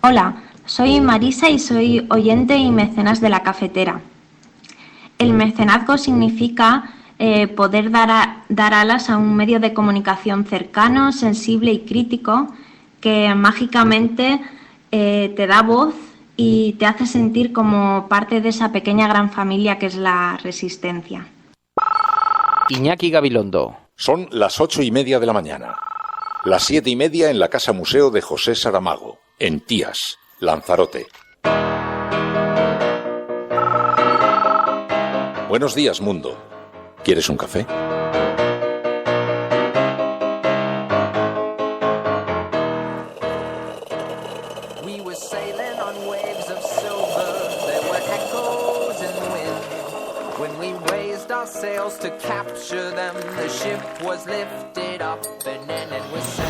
Hola, soy Marisa y soy oyente y mecenas de La Cafetera. El mecenazgo significa poder dar alas a un medio de comunicación cercano, sensible y crítico que mágicamente te da voz y te hace sentir como parte de esa pequeña gran familia que es la Resistencia. Iñaki Gabilondo. Son las 8:30 de la mañana. Las 7:30 en la Casa Museo de José Saramago, en Tías, Lanzarote. Buenos días, mundo. ¿Quieres un café? To capture them, the ship was lifted up and then it was sank.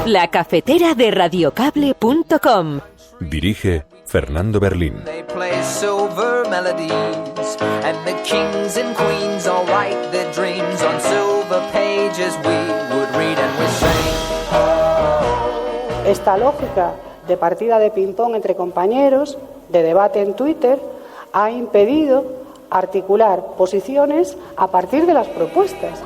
La cafetera de radiocable.com. Dirige Fernando Berlín. They play silver melodies and the kings and queens all write their dreams on silver pages we would read and we sing. Esta lógica de partida de ping-pong entre compañeros, de debate en Twitter, ha impedido articular posiciones a partir de las propuestas.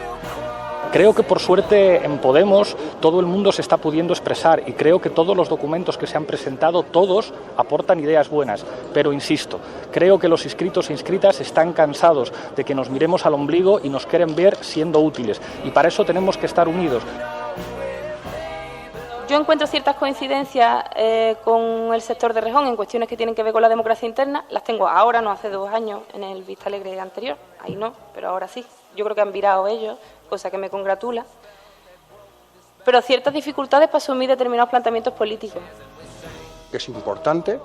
Creo que por suerte en Podemos todo el mundo se está pudiendo expresar y creo que todos los documentos que se han presentado, todos aportan ideas buenas. Pero insisto, creo que los inscritos e inscritas están cansados de que nos miremos al ombligo y nos quieren ver siendo útiles. Y para eso tenemos que estar unidos. Yo encuentro ciertas coincidencias con el sector de Rejón en cuestiones que tienen que ver con la democracia interna. Las tengo ahora, no hace 2 años, en el Vista Alegre anterior. Ahí no, pero ahora sí. Yo creo que han virado ellos, cosa que me congratula. Pero ciertas dificultades para asumir determinados planteamientos políticos. Es importante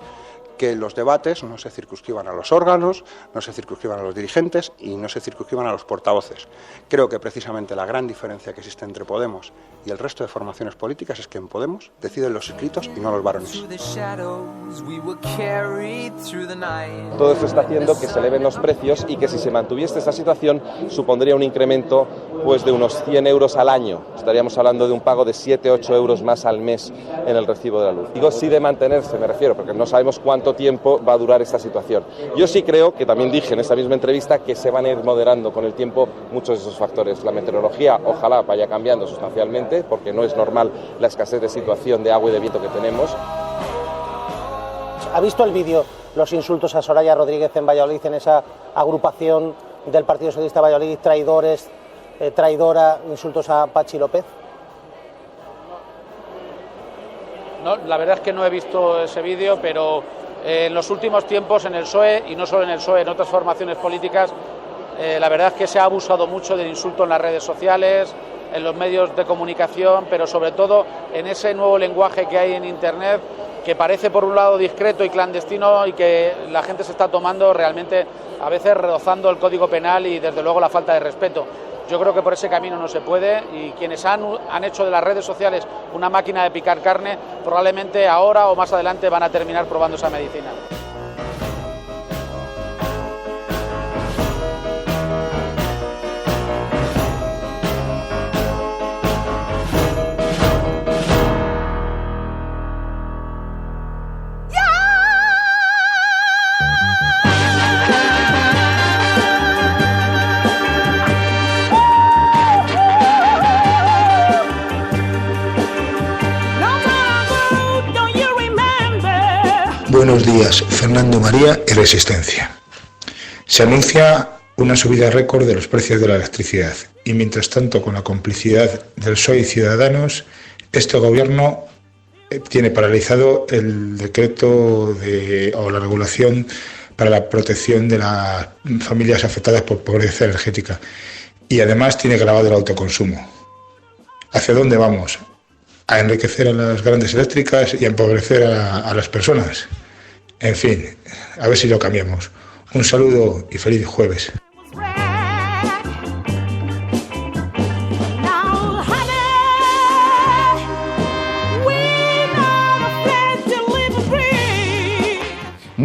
que los debates no se circunscriban a los órganos, no se circunscriban a los dirigentes y no se circunscriban a los portavoces. Creo que precisamente la gran diferencia que existe entre Podemos y el resto de formaciones políticas es que en Podemos deciden los inscritos y no los varones. Todo esto está haciendo que se eleven los precios y que si se mantuviese esta situación supondría un incremento pues de unos 100 euros al año. Estaríamos hablando de un pago de 7-8 euros más al mes en el recibo de la luz. Digo sí de mantenerse, me refiero, porque no sabemos cuánto tiempo va a durar esta situación. Yo sí creo, que también dije en esta misma entrevista, que se van a ir moderando con el tiempo muchos de esos factores. La meteorología ojalá vaya cambiando sustancialmente, porque no es normal la escasez de situación de agua y de viento que tenemos. ¿Ha visto el vídeo, los insultos a Soraya Rodríguez en Valladolid, en esa agrupación del Partido Socialista de Valladolid, traidores, traidora, insultos a Pachi López? No, la verdad es que no he visto ese vídeo, pero en los últimos tiempos en el PSOE, y no solo en el PSOE, en otras formaciones políticas, la verdad es que se ha abusado mucho del insulto en las redes sociales, en los medios de comunicación, pero sobre todo en ese nuevo lenguaje que hay en Internet, que parece por un lado discreto y clandestino y que la gente se está tomando realmente a veces rozando el Código Penal y desde luego la falta de respeto. Yo creo que por ese camino no se puede y quienes han hecho de las redes sociales una máquina de picar carne probablemente ahora o más adelante van a terminar probando esa medicina. Buenos días, Fernando María y Resistencia. Se anuncia una subida récord de los precios de la electricidad y mientras tanto, con la complicidad del PSOE y Ciudadanos, este gobierno tiene paralizado el decreto o la regulación para la protección de las familias afectadas por pobreza energética y además tiene grabado el autoconsumo. ¿Hacia dónde vamos? ¿A enriquecer a las grandes eléctricas y a empobrecer a las personas? En fin, a ver si lo cambiamos. Un saludo y feliz jueves.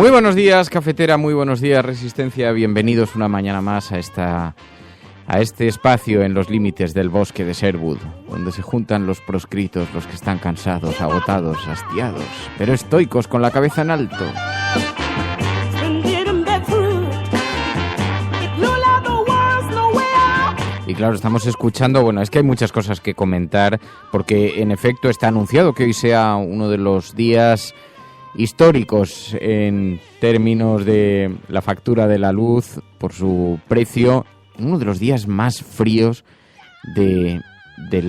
Muy buenos días, cafetera, muy buenos días, Resistencia. Bienvenidos una mañana más a este espacio en los límites del bosque de Sherwood, donde se juntan los proscritos, los que están cansados, agotados, hastiados, pero estoicos con la cabeza en alto. Y claro, estamos escuchando, bueno, es que hay muchas cosas que comentar, porque en efecto está anunciado que hoy sea uno de los días históricos en términos de la factura de la luz por su precio, uno de los días más fríos del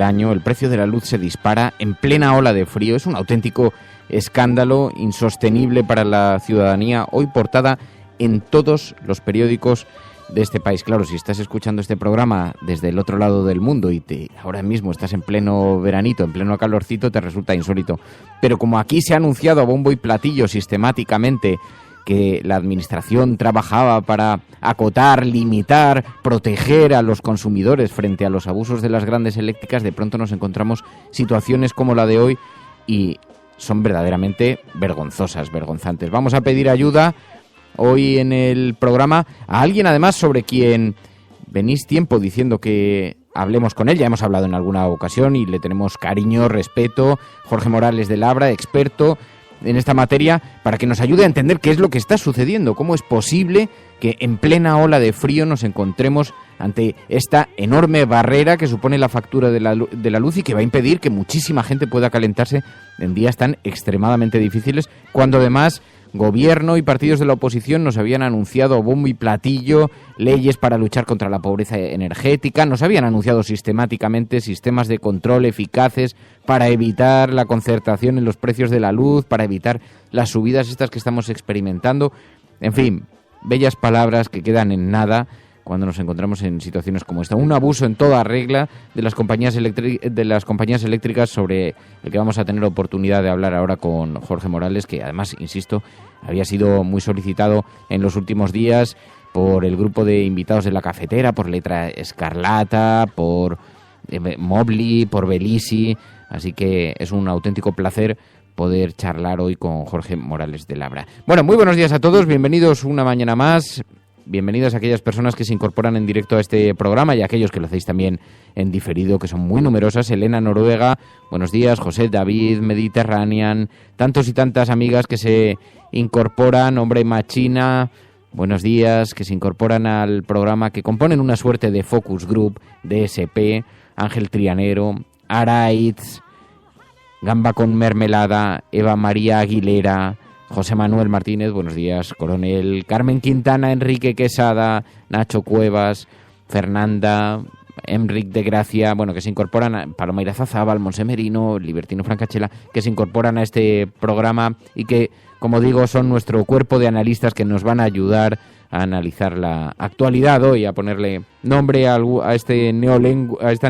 año. El precio de la luz se dispara en plena ola de frío, es un auténtico escándalo insostenible para la ciudadanía, hoy portada en todos los periódicos de este país. Claro, si estás escuchando este programa desde el otro lado del mundo y ahora mismo estás en pleno veranito, en pleno calorcito, te resulta insólito. Pero como aquí se ha anunciado a bombo y platillo sistemáticamente que la administración trabajaba para acotar, limitar, proteger a los consumidores frente a los abusos de las grandes eléctricas, de pronto nos encontramos situaciones como la de hoy y son verdaderamente vergonzosas, vergonzantes. Vamos a pedir ayuda hoy en el programa a alguien además sobre quien venís tiempo diciendo que hablemos con él. Ya hemos hablado en alguna ocasión y le tenemos cariño, respeto. Jorge Morales de Labra, experto en esta materia, para que nos ayude a entender qué es lo que está sucediendo, cómo es posible que en plena ola de frío nos encontremos ante esta enorme barrera que supone la factura de la luz y que va a impedir que muchísima gente pueda calentarse en días tan extremadamente difíciles, cuando además Gobierno y partidos de la oposición nos habían anunciado a bombo y platillo leyes para luchar contra la pobreza energética, nos habían anunciado sistemáticamente sistemas de control eficaces para evitar la concertación en los precios de la luz, para evitar las subidas estas que estamos experimentando. En fin, bellas palabras que quedan en nada cuando nos encontramos en situaciones como esta. Un abuso en toda regla de las compañías eléctricas, sobre el que vamos a tener oportunidad de hablar ahora con Jorge Morales, que además, insisto, había sido muy solicitado en los últimos días por el grupo de invitados de la cafetera, por Letra Escarlata, por Mobley, por Belisi. Así que es un auténtico placer poder charlar hoy con Jorge Morales de Labra. Bueno, muy buenos días a todos, bienvenidos una mañana más. Bienvenidas a aquellas personas que se incorporan en directo a este programa y a aquellos que lo hacéis también en diferido, que son muy numerosas. Elena Noruega, buenos días. José David, Mediterranean, tantos y tantas amigas que se incorporan. Hombre Machina, buenos días, que se incorporan al programa, que componen una suerte de focus group, DSP, Ángel Trianero, Araitz, Gamba con Mermelada, Eva María Aguilera, José Manuel Martínez, buenos días, Coronel, Carmen Quintana, Enrique Quesada, Nacho Cuevas, Fernanda, Enric de Gracia, bueno, que se incorporan a Paloma Irazábal, Monse Merino, Libertino Francachela, que se incorporan a este programa y que, como digo, son nuestro cuerpo de analistas que nos van a ayudar a analizar la actualidad hoy, a ponerle nombre a esta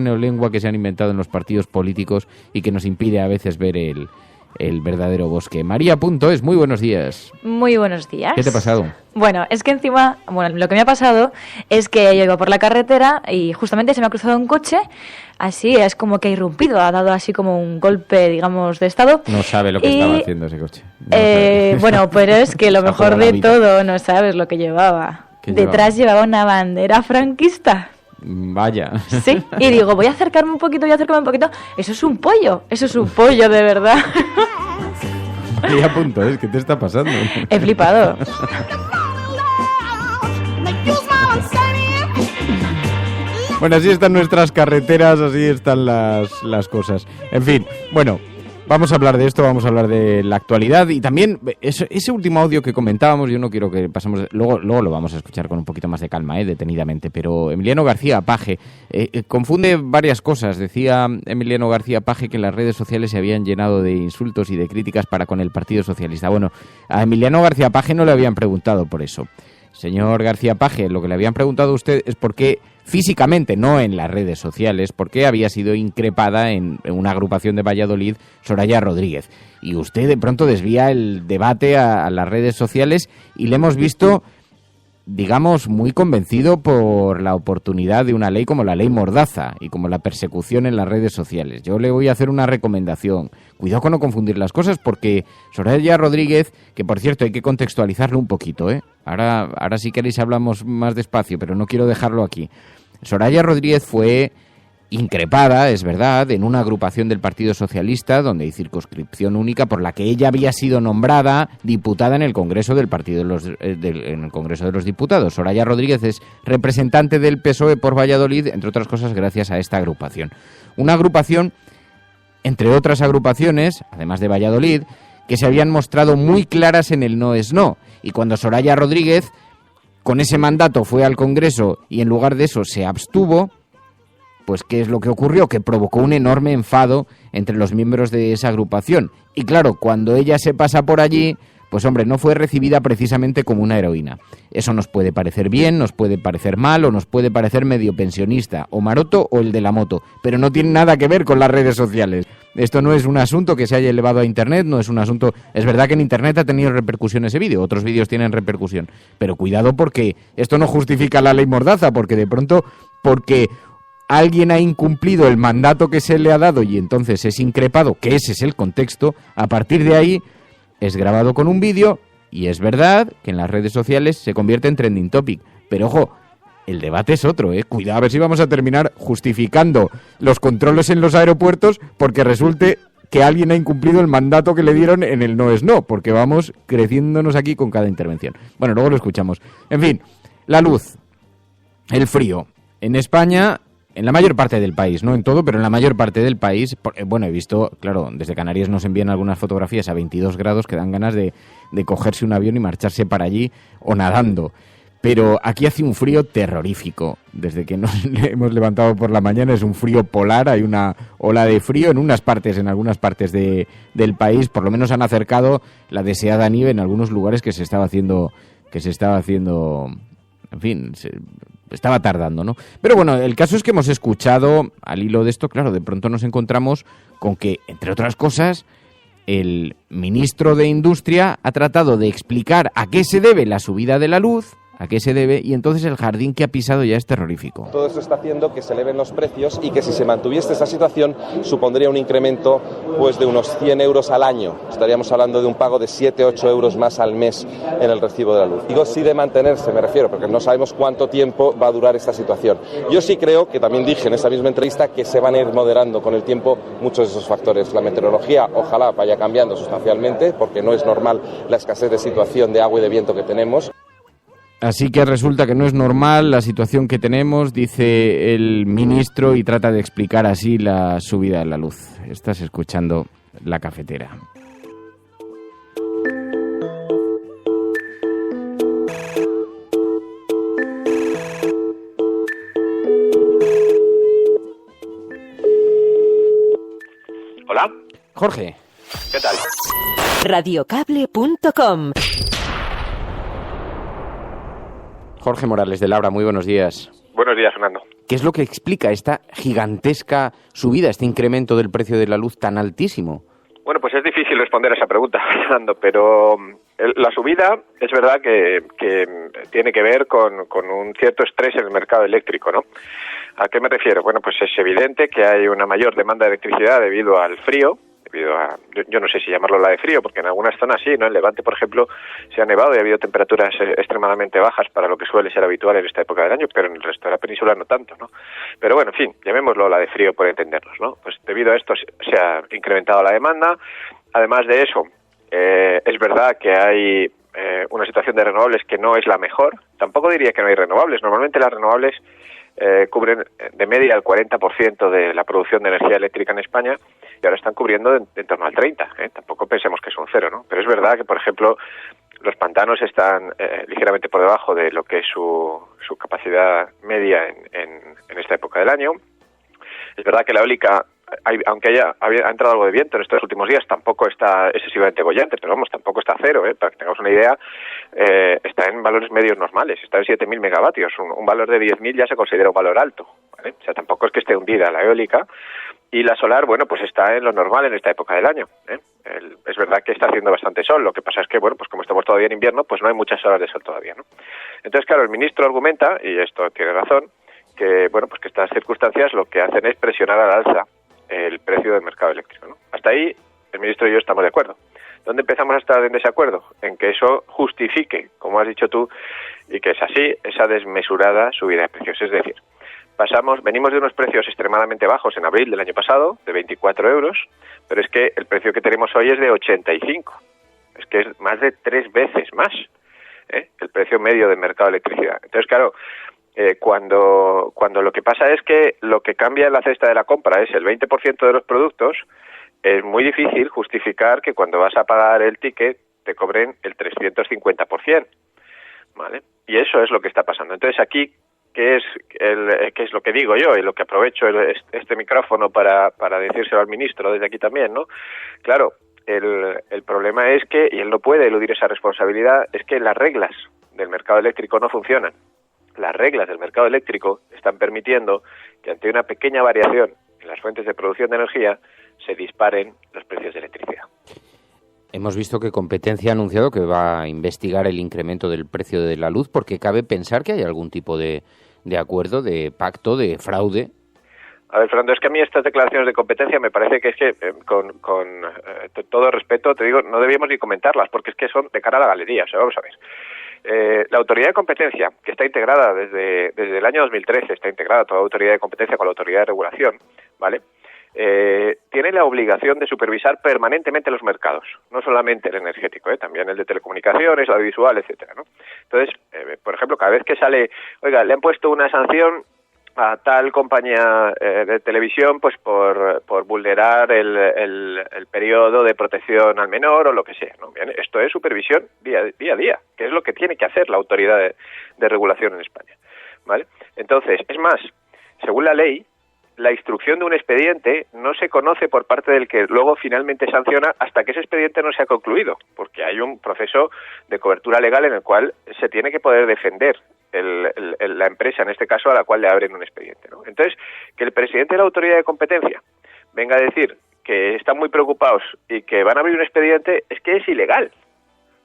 neolengua que se han inventado en los partidos políticos y que nos impide a veces ver el verdadero bosque. María.es, muy buenos días. Muy buenos días. ¿Qué te ha pasado? Bueno, es que encima, lo que me ha pasado es que yo iba por la carretera y justamente se me ha cruzado un coche, así es como que ha irrumpido, ha dado así como un golpe, digamos, de estado. No sabe lo que estaba haciendo ese coche. Bueno, pero es que lo mejor de todo, no sabes lo que llevaba. Detrás llevaba una bandera franquista. Vaya. Sí, y digo, voy a acercarme un poquito. Eso es un pollo, de verdad. María.es, ¿qué te está pasando? He flipado. Bueno, así están nuestras carreteras, así están las cosas. En fin, bueno, vamos a hablar de esto, vamos a hablar de la actualidad y también ese último audio que comentábamos, yo no quiero que pasemos, luego lo vamos a escuchar con un poquito más de calma, detenidamente, pero Emiliano García Paje confunde varias cosas. Decía Emiliano García Paje que las redes sociales se habían llenado de insultos y de críticas para con el Partido Socialista. Bueno, a Emiliano García Paje no le habían preguntado por eso. Señor García Paje, lo que le habían preguntado a usted es por qué físicamente, no en las redes sociales, por qué había sido increpada en una agrupación de Valladolid Soraya Rodríguez. Y usted de pronto desvía el debate a las redes sociales y le hemos visto digamos, muy convencido por la oportunidad de una ley como la ley Mordaza y como la persecución en las redes sociales. Yo le voy a hacer una recomendación. Cuidado con no confundir las cosas, porque Soraya Rodríguez, que por cierto hay que contextualizarlo un poquito, Ahora si queréis hablamos más despacio, pero no quiero dejarlo aquí. Soraya Rodríguez fue increpada, es verdad, en una agrupación del Partido Socialista donde hay circunscripción única, por la que ella había sido nombrada diputada en el Congreso del Partido en el Congreso de los Diputados. Soraya Rodríguez es representante del PSOE por Valladolid, entre otras cosas gracias a esta agrupación. Una agrupación, entre otras agrupaciones, además de Valladolid, que se habían mostrado muy claras en el no es no. Y cuando Soraya Rodríguez, con ese mandato, fue al Congreso y en lugar de eso se abstuvo, pues ¿qué es lo que ocurrió? Que provocó un enorme enfado entre los miembros de esa agrupación. Y claro, cuando ella se pasa por allí, pues hombre, no fue recibida precisamente como una heroína. Eso nos puede parecer bien, nos puede parecer mal, o nos puede parecer medio pensionista, o maroto, o el de la moto, pero no tiene nada que ver con las redes sociales. Esto no es un asunto que se haya elevado a Internet, no es un asunto... Es verdad que en Internet ha tenido repercusión ese vídeo, otros vídeos tienen repercusión, pero cuidado porque esto no justifica la ley Mordaza, porque de pronto, porque alguien ha incumplido el mandato que se le ha dado y entonces es increpado, que ese es el contexto, a partir de ahí es grabado con un vídeo y es verdad que en las redes sociales se convierte en trending topic. Pero ojo, el debate es otro, Cuidado a ver si vamos a terminar justificando los controles en los aeropuertos porque resulte que alguien ha incumplido el mandato que le dieron en el no es no, porque vamos creciéndonos aquí con cada intervención. Bueno, luego lo escuchamos. En fin, la luz, el frío. En España, en la mayor parte del país, no en todo, pero en la mayor parte del país, bueno, he visto, claro, desde Canarias nos envían algunas fotografías a 22 grados que dan ganas de cogerse un avión y marcharse para allí o nadando. Pero aquí hace un frío terrorífico. Desde que nos hemos levantado por la mañana es un frío polar, hay una ola de frío en algunas partes del país, por lo menos han acercado la deseada nieve en algunos lugares que se estaba haciendo, en fin, estaba tardando, ¿no? Pero bueno, el caso es que hemos escuchado, al hilo de esto, claro, de pronto nos encontramos con que, entre otras cosas, el ministro de Industria ha tratado de explicar a qué se debe la subida de la luz, a qué se debe, y entonces el jardín que ha pisado ya es terrorífico. Todo esto está haciendo que se eleven los precios y que si se mantuviese esa situación supondría un incremento pues de unos 100 euros al año. Estaríamos hablando de un pago de 7-8 euros más al mes en el recibo de la luz. Digo sí de mantenerse, me refiero, porque no sabemos cuánto tiempo va a durar esta situación. Yo sí creo, que también dije en esa misma entrevista, que se van a ir moderando con el tiempo muchos de esos factores. La meteorología ojalá vaya cambiando sustancialmente, porque no es normal la escasez de situación de agua y de viento que tenemos. Así que resulta que no es normal la situación que tenemos, dice el ministro, y trata de explicar así la subida de la luz. Estás escuchando La Cafetera. Hola. Jorge. ¿Qué tal? Radiocable.com. Jorge Morales de Labra, muy buenos días. Buenos días, Fernando. ¿Qué es lo que explica esta gigantesca subida, este incremento del precio de la luz tan altísimo? Bueno, pues es difícil responder a esa pregunta, Fernando, pero la subida es verdad que tiene que ver con un cierto estrés en el mercado eléctrico, ¿no? ¿A qué me refiero? Bueno, pues es evidente que hay una mayor demanda de electricidad debido al frío, yo no sé si llamarlo la de frío, porque en algunas zonas sí, ¿no? En Levante, por ejemplo, se ha nevado y ha habido temperaturas extremadamente bajas para lo que suele ser habitual en esta época del año, pero en el resto de la península no tanto, ¿no? Pero bueno, en fin, llamémoslo la de frío por entendernos, ¿no? Pues debido a esto se ha incrementado la demanda. Además de eso, es verdad que hay una situación de renovables que no es la mejor. Tampoco diría que no hay renovables. Normalmente las renovables cubren de media el 40% de la producción de energía eléctrica en España y ahora están cubriendo en torno al 30%. Tampoco pensemos que es un cero, ¿no? Pero es verdad que, por ejemplo, los pantanos están ligeramente por debajo de lo que es su capacidad media en esta época del año. Es verdad que la eólica, aunque ha entrado algo de viento en estos últimos días, tampoco está excesivamente bollante, pero vamos, tampoco está a cero, para que tengamos una idea, está en valores medios normales, está en 7.000 megavatios, un valor de 10.000 ya se considera un valor alto, ¿vale? O sea, tampoco es que esté hundida la eólica, Y la solar, bueno, pues está en lo normal en esta época del año, ¿eh? Es verdad que está haciendo bastante sol, lo que pasa es que, bueno, pues como estamos todavía en invierno, pues no hay muchas horas de sol todavía, ¿no? Entonces, claro, el ministro argumenta, y esto tiene razón, que, bueno, pues que estas circunstancias lo que hacen es presionar al alza el precio del mercado eléctrico, ¿no? Hasta ahí, el ministro y yo estamos de acuerdo. ¿Dónde empezamos a estar en desacuerdo? En que eso justifique, como has dicho tú, y que es así, esa desmesurada subida de precios. Es decir, venimos de unos precios extremadamente bajos en abril del año pasado, de 24 euros, pero es que el precio que tenemos hoy es de 85. Es que es más de 3 veces más, ¿eh?, el precio medio del mercado de electricidad. Entonces, claro, cuando lo que pasa es que lo que cambia en la cesta de la compra es el 20% de los productos, es muy difícil justificar que cuando vas a pagar el ticket te cobren el 350%, ¿vale? Y eso es lo que está pasando. Entonces aquí, ¿qué es lo que digo yo y lo que aprovecho este micrófono para decírselo al ministro desde aquí también, ¿no? Claro, el problema es que, y él no puede eludir esa responsabilidad, es que las reglas del mercado eléctrico no funcionan. Las reglas del mercado eléctrico están permitiendo que ante una pequeña variación en las fuentes de producción de energía se disparen los precios de electricidad. Hemos visto que Competencia ha anunciado que va a investigar el incremento del precio de la luz, porque cabe pensar que hay algún tipo de acuerdo, de pacto, de fraude. A ver, Fernando, es que a mí estas declaraciones de Competencia me parece que es que, con todo respeto, te digo, no debíamos ni comentarlas, porque es que son de cara a la galería. O sea, vamos a ver. La Autoridad de Competencia, que está integrada desde el año 2013, está integrada toda Autoridad de Competencia con la Autoridad de Regulación, ¿vale?, tiene la obligación de supervisar permanentemente los mercados, no solamente el energético, también el de telecomunicaciones, audiovisual, etcétera, ¿no? Entonces, por ejemplo, cada vez que sale, oiga, le han puesto una sanción a tal compañía de televisión, pues por vulnerar el periodo de protección al menor o lo que sea, ¿no? Bien, esto es supervisión día a día, que es lo que tiene que hacer la autoridad de regulación en España, ¿vale? Entonces, es más, según la ley, la instrucción de un expediente no se conoce por parte del que luego finalmente sanciona hasta que ese expediente no se ha concluido, porque hay un proceso de cobertura legal en el cual se tiene que poder defender la empresa, en este caso, a la cual le abren un expediente, ¿no? Entonces, que el presidente de la Autoridad de Competencia venga a decir que están muy preocupados y que van a abrir un expediente, es que es ilegal.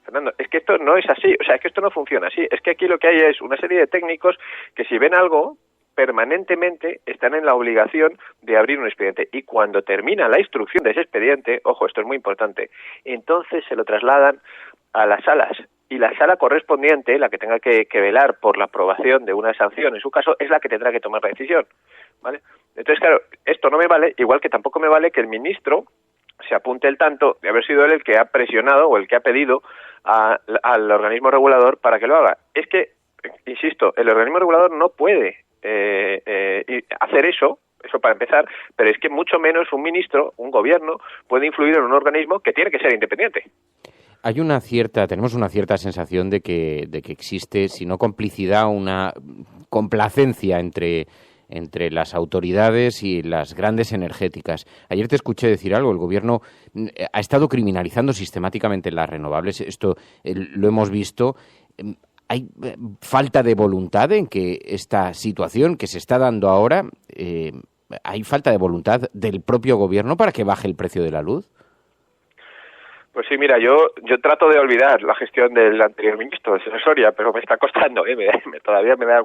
Fernando, es que esto no es así, o sea, es que esto no funciona así. Es que aquí lo que hay es una serie de técnicos que, si ven algo, permanentemente están en la obligación de abrir un expediente, y cuando termina la instrucción de ese expediente, ojo, esto es muy importante, entonces se lo trasladan a las salas, y la sala correspondiente, la que tenga que velar por la aprobación de una sanción, en su caso, es la que tendrá que tomar la decisión, ¿vale? Entonces, claro, esto no me vale, igual que tampoco me vale que el ministro se apunte el tanto de haber sido él el que ha presionado o el que ha pedido al organismo regulador para que lo haga. Es que, insisto, el organismo regulador no puede hacer eso para empezar, pero es que mucho menos un ministro, un gobierno, puede influir en un organismo que tiene que ser independiente. Tenemos una cierta sensación de que existe, si no complicidad, una complacencia entre las autoridades y las grandes energéticas. Ayer te escuché decir algo, el gobierno ha estado criminalizando sistemáticamente las renovables, esto lo hemos visto. ¿Hay falta de voluntad en que esta situación que se está dando ahora, hay falta de voluntad del propio gobierno para que baje el precio de la luz? Pues sí, mira, yo trato de olvidar la gestión del anterior ministro, del señor Soria, pero me está costando, todavía me da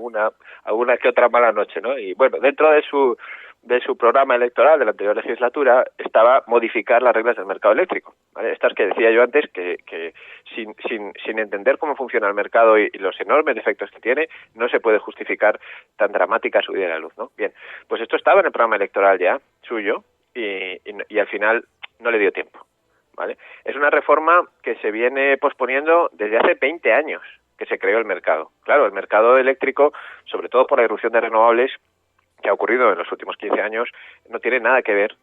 alguna que otra mala noche, ¿no? Y bueno, dentro de su programa electoral de la anterior legislatura estaba modificar las reglas del mercado eléctrico, ¿vale? Estas que decía yo antes, que sin entender cómo funciona el mercado y los enormes defectos que tiene, no se puede justificar tan dramática subida de la luz, ¿no? Bien, pues esto estaba en el programa electoral ya, suyo, y al final no le dio tiempo, ¿vale? Es una reforma que se viene posponiendo desde hace 20 años que se creó el mercado. Claro, el mercado eléctrico, sobre todo por la irrupción de renovables que ha ocurrido en los últimos 15 años, no tiene nada que ver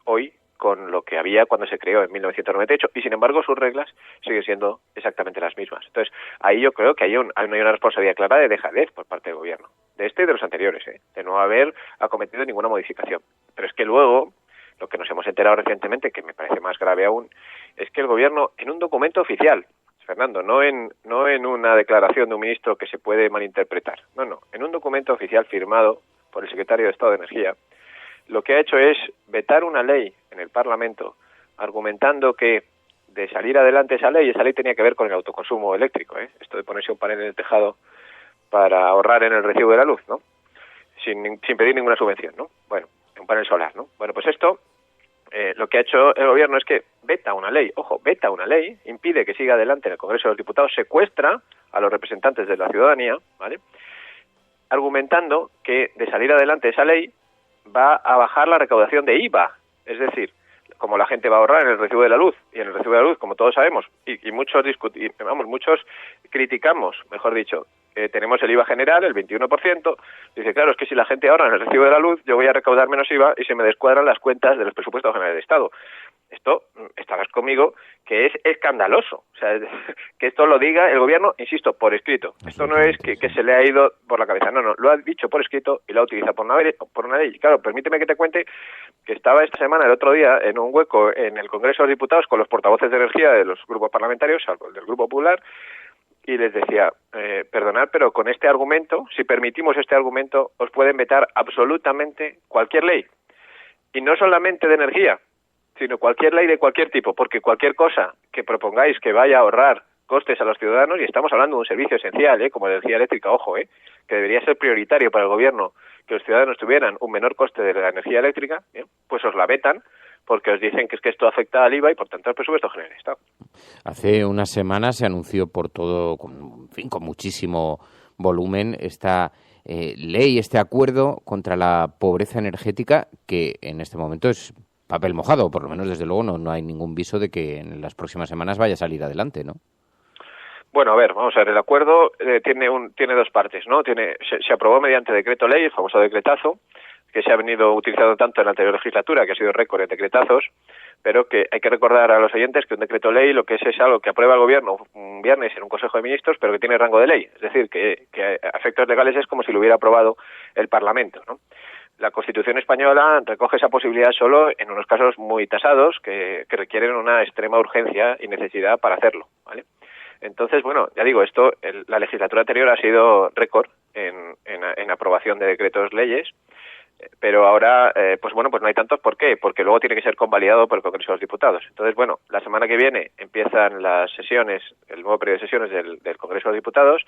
hoy con lo que había cuando se creó en 1998, y sin embargo sus reglas siguen siendo exactamente las mismas. Entonces, ahí yo creo que hay una responsabilidad clara de dejadez por parte del gobierno, de este y de los anteriores, de no haber acometido ninguna modificación. Pero es que luego, lo que nos hemos enterado recientemente, que me parece más grave aún, es que el gobierno, en un documento oficial, Fernando, no en una declaración de un ministro que se puede malinterpretar, no, en un documento oficial firmado por el secretario de Estado de Energía, lo que ha hecho es vetar una ley en el Parlamento, argumentando que de salir adelante esa ley tenía que ver con el autoconsumo eléctrico, esto de ponerse un panel en el tejado para ahorrar en el recibo de la luz, ¿no? Sin pedir ninguna subvención, ¿no? Bueno, un panel solar, ¿no? Bueno, pues esto, lo que ha hecho el gobierno es que veta una ley, impide que siga adelante en el Congreso de los Diputados, secuestra a los representantes de la ciudadanía, ¿vale?, argumentando que de salir adelante esa ley va a bajar la recaudación de IVA, es decir, como la gente va a ahorrar en el recibo de la luz, y en el recibo de la luz, como todos sabemos, y muchos criticamos, mejor dicho, tenemos el IVA general, el 21%, dice, claro, es que si la gente ahorra en el recibo de la luz, yo voy a recaudar menos IVA y se me descuadran las cuentas de los presupuestos generales de Estado. Esto, estarás conmigo, que es escandaloso. O sea, que esto lo diga el gobierno, insisto, por escrito. Esto no es que se le ha ido por la cabeza, no, lo ha dicho por escrito y lo ha utilizado por una ley. Claro, permíteme que te cuente que estaba esta semana, el otro día, en un hueco en el Congreso de los Diputados con los portavoces de energía de los grupos parlamentarios, salvo el del Grupo Popular, y les decía, perdonad, pero con este argumento, si permitimos este argumento, os pueden vetar absolutamente cualquier ley. Y no solamente de energía, sino cualquier ley de cualquier tipo, porque cualquier cosa que propongáis que vaya a ahorrar costes a los ciudadanos, y estamos hablando de un servicio esencial, como la energía eléctrica, ojo, que debería ser prioritario para el gobierno que los ciudadanos tuvieran un menor coste de la energía eléctrica, pues os la vetan, porque os dicen que es que esto afecta al IVA y por tanto al presupuesto general del Estado. Hace unas semanas se anunció por todo, con muchísimo volumen, esta ley, este acuerdo contra la pobreza energética, que en este momento es papel mojado, por lo menos desde luego no hay ningún viso de que en las próximas semanas vaya a salir adelante, ¿no? Bueno, a ver, vamos a ver, el acuerdo tiene dos partes, ¿no? Se aprobó mediante decreto ley, el famoso decretazo, que se ha venido utilizando tanto en la anterior legislatura, que ha sido récord en decretazos, pero que hay que recordar a los oyentes que un decreto ley lo que es algo que aprueba el gobierno un viernes en un Consejo de Ministros, pero que tiene rango de ley, es decir, que a efectos legales es como si lo hubiera aprobado el Parlamento, ¿no? La Constitución española recoge esa posibilidad solo en unos casos muy tasados que requieren una extrema urgencia y necesidad para hacerlo, ¿vale? Entonces, bueno, ya digo, la legislatura anterior ha sido récord en aprobación de decretos leyes, pero ahora, pues no hay tantos. ¿Por qué? Porque luego tiene que ser convalidado por el Congreso de los Diputados. Entonces, bueno, la semana que viene empiezan las sesiones, el nuevo periodo de sesiones del Congreso de los Diputados.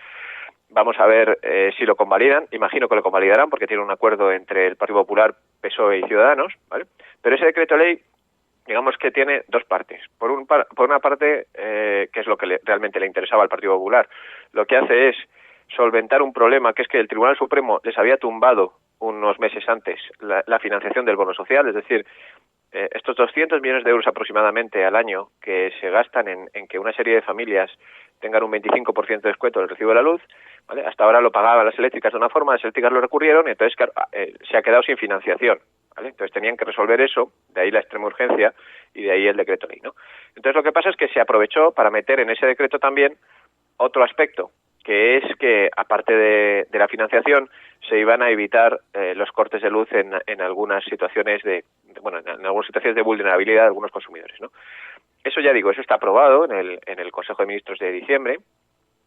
Vamos a ver si lo convalidan. Imagino que lo convalidarán porque tiene un acuerdo entre el Partido Popular, PSOE y Ciudadanos, ¿vale? Pero ese decreto ley, digamos que tiene dos partes. Por una parte, que es lo que realmente le interesaba al Partido Popular, lo que hace es solventar un problema, que es que el Tribunal Supremo les había tumbado unos meses antes la financiación del bono social, es decir, estos 200 millones de euros aproximadamente al año que se gastan en que una serie de familias tengan un 25% de descuento del recibo de la luz, ¿vale? Hasta ahora lo pagaban las eléctricas de una forma, las eléctricas lo recurrieron y entonces claro, se ha quedado sin financiación, ¿vale? Entonces tenían que resolver eso, de ahí la extrema urgencia y de ahí el decreto ley, ¿no? Entonces lo que pasa es que se aprovechó para meter en ese decreto también otro aspecto, que es que aparte de la financiación se iban a evitar los cortes de luz en algunas situaciones en algunas situaciones de vulnerabilidad de algunos consumidores, ¿no? Eso ya digo, eso está aprobado en el Consejo de Ministros de diciembre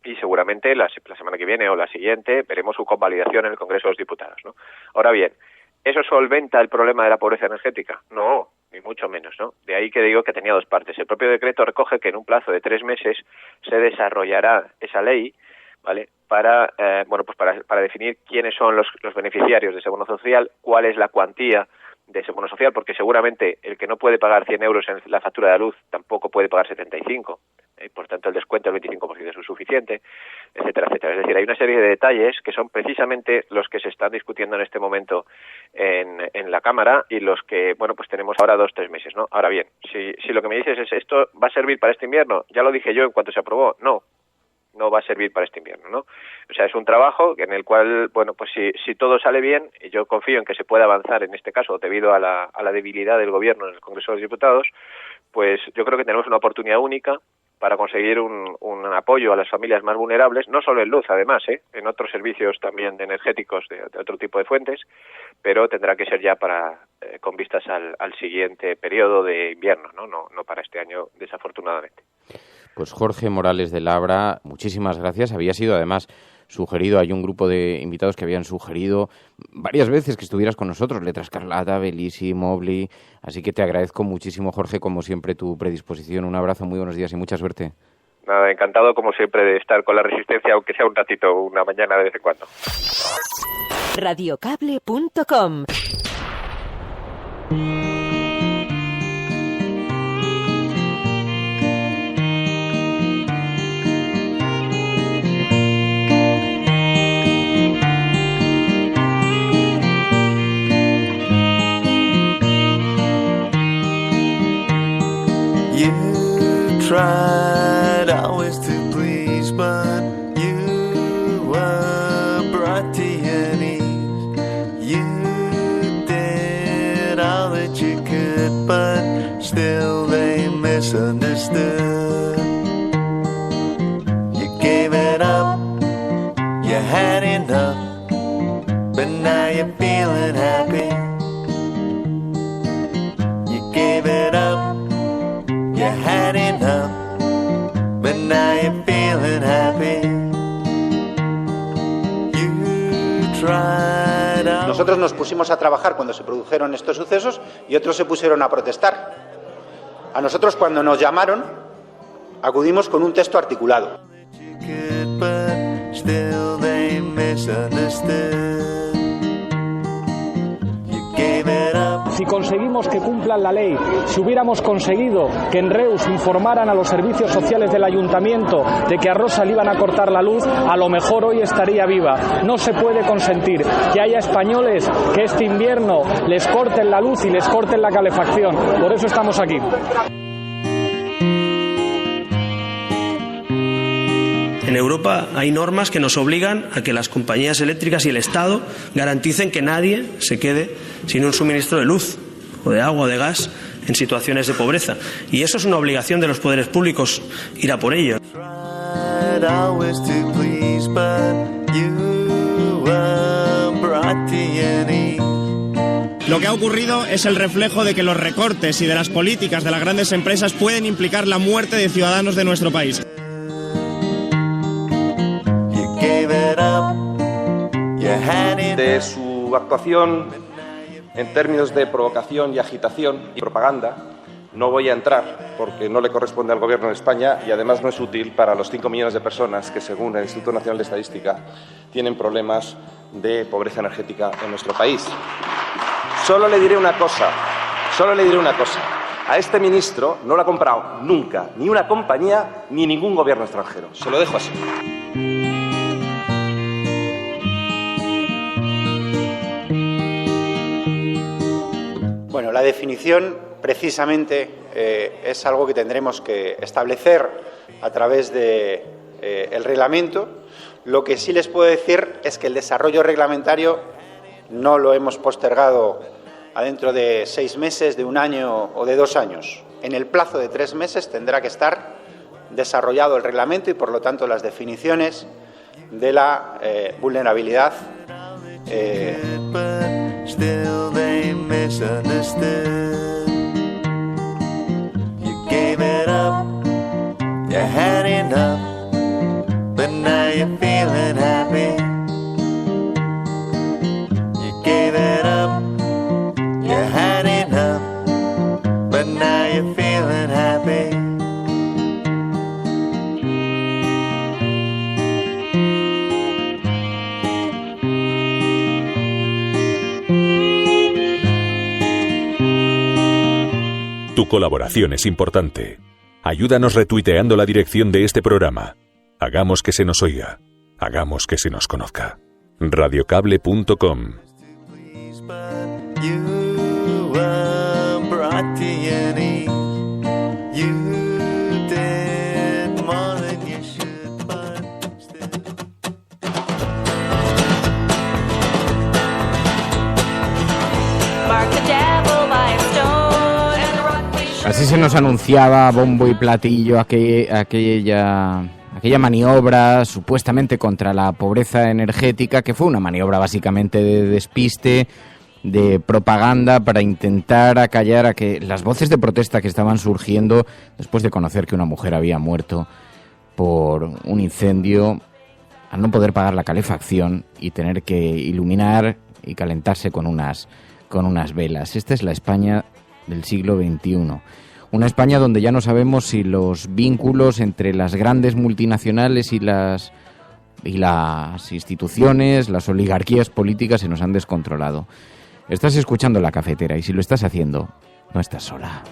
y seguramente la semana que viene o la siguiente veremos su convalidación en el Congreso de los Diputados, ¿no? Ahora bien, ¿eso solventa el problema de la pobreza energética? No, ni mucho menos, ¿no? De ahí que digo que tenía dos partes. El propio decreto recoge que en un plazo de 3 meses se desarrollará esa ley, ¿vale? Para definir quiénes son los beneficiarios de ese bono social, cuál es la cuantía de ese bono social, porque seguramente el que no puede pagar 100 euros en la factura de la luz tampoco puede pagar 75, por tanto el descuento del 25% es suficiente, etcétera, etcétera. Es decir, hay una serie de detalles que son precisamente los que se están discutiendo en este momento en la Cámara y los que, pues tenemos ahora 2-3 meses, ¿no? Ahora bien, si lo que me dices es ¿esto va a servir para este invierno? Ya lo dije yo en cuanto se aprobó, no va a servir para este invierno, ¿no? O sea, es un trabajo en el cual, si todo sale bien, y yo confío en que se pueda avanzar en este caso debido a la debilidad del Gobierno en el Congreso de los Diputados, pues yo creo que tenemos una oportunidad única para conseguir un apoyo a las familias más vulnerables, no solo en luz, además, en otros servicios también energéticos de otro tipo de fuentes, pero tendrá que ser ya con vistas al siguiente periodo de invierno, no para este año, desafortunadamente. Pues Jorge Morales de Labra, muchísimas gracias. Había sido además sugerido, hay un grupo de invitados que habían sugerido varias veces que estuvieras con nosotros, Letra Escarlata, Belisi, Mobley, así que te agradezco muchísimo, Jorge, como siempre, tu predisposición. Un abrazo, muy buenos días y mucha suerte. Nada, encantado como siempre de estar con la Resistencia, aunque sea un ratito, una mañana de vez en cuando. Radiocable.com. Tried always to please, but you were brought to your knees. You did all that you could, but still they misunderstood. You gave it up, you had enough, but now you're feeling happy. You gave it up, you had enough, but now you're feeling happy. You tried out. Nosotros nos pusimos a trabajar cuando se produjeron estos sucesos y otros se pusieron a protestar. A nosotros, cuando nos llamaron, acudimos con un texto articulado. But still they misunderstood. You gave it up. Si conseguimos que cumplan la ley, si hubiéramos conseguido que en Reus informaran a los servicios sociales del ayuntamiento de que a Rosa le iban a cortar la luz, a lo mejor hoy estaría viva. No se puede consentir que haya españoles que este invierno les corten la luz y les corten la calefacción. Por eso estamos aquí. En Europa hay normas que nos obligan a que las compañías eléctricas y el Estado garanticen que nadie se quede sin un suministro de luz, o de agua, o de gas, en situaciones de pobreza. Y eso es una obligación de los poderes públicos, ir a por ello. Lo que ha ocurrido es el reflejo de que los recortes y de las políticas de las grandes empresas pueden implicar la muerte de ciudadanos de nuestro país. De su actuación en términos de provocación y agitación y propaganda no voy a entrar porque no le corresponde al Gobierno de España y además no es útil para los 5 millones de personas que, según el Instituto Nacional de Estadística, tienen problemas de pobreza energética en nuestro país. Solo le diré una cosa. A este ministro no lo ha comprado nunca ni una compañía ni ningún gobierno extranjero. Se lo dejo así. Bueno, la definición precisamente es algo que tendremos que establecer a través de el reglamento. Lo que sí les puedo decir es que el desarrollo reglamentario no lo hemos postergado a dentro de 6 meses, de 1 año o de 2 años. En el plazo de 3 meses tendrá que estar desarrollado el reglamento y, por lo tanto, las definiciones de la vulnerabilidad. Still they misunderstood. You gave it up, you had enough, but now you're feeling happy. You gave it up, you had enough, but now you're feeling happy. Tu colaboración es importante. Ayúdanos retuiteando la dirección de este programa. Hagamos que se nos oiga. Hagamos que se nos conozca. Radiocable.com. Así se nos anunciaba bombo y platillo aquella maniobra supuestamente contra la pobreza energética, que fue una maniobra básicamente de despiste de propaganda para intentar acallar a que las voces de protesta que estaban surgiendo después de conocer que una mujer había muerto por un incendio al no poder pagar la calefacción y tener que iluminar y calentarse con unas velas. Esta es la España del siglo XXI. Una España donde ya no sabemos si los vínculos entre las grandes multinacionales y las instituciones, las oligarquías políticas se nos han descontrolado. Estás escuchando La Cafetera y si lo estás haciendo, no estás sola.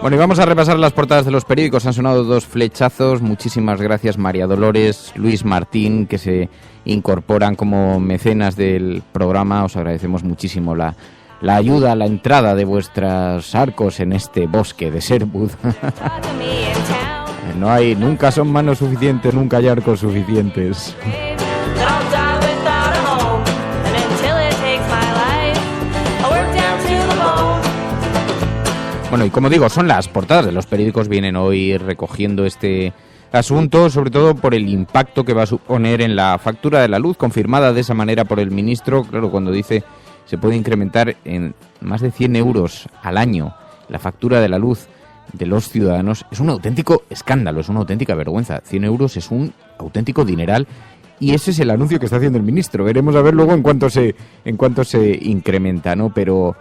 Bueno, y vamos a repasar las portadas de los periódicos. Han sonado 2 flechazos. Muchísimas gracias, María Dolores, Luis Martín, que se incorporan como mecenas del programa. Os agradecemos muchísimo la ayuda, la entrada de vuestros arcos en este bosque de Sherwood. Nunca son manos suficientes, nunca hay arcos suficientes. Bueno, y como digo, son las portadas de los periódicos, vienen hoy recogiendo este asunto, sobre todo por el impacto que va a suponer en la factura de la luz, confirmada de esa manera por el ministro. Claro, cuando dice se puede incrementar en más de 100 euros al año la factura de la luz de los ciudadanos, es un auténtico escándalo, es una auténtica vergüenza. 100 euros es un auténtico dineral y ese es el anuncio que está haciendo el ministro. Veremos a ver luego en cuánto se incrementa, ¿no? Pero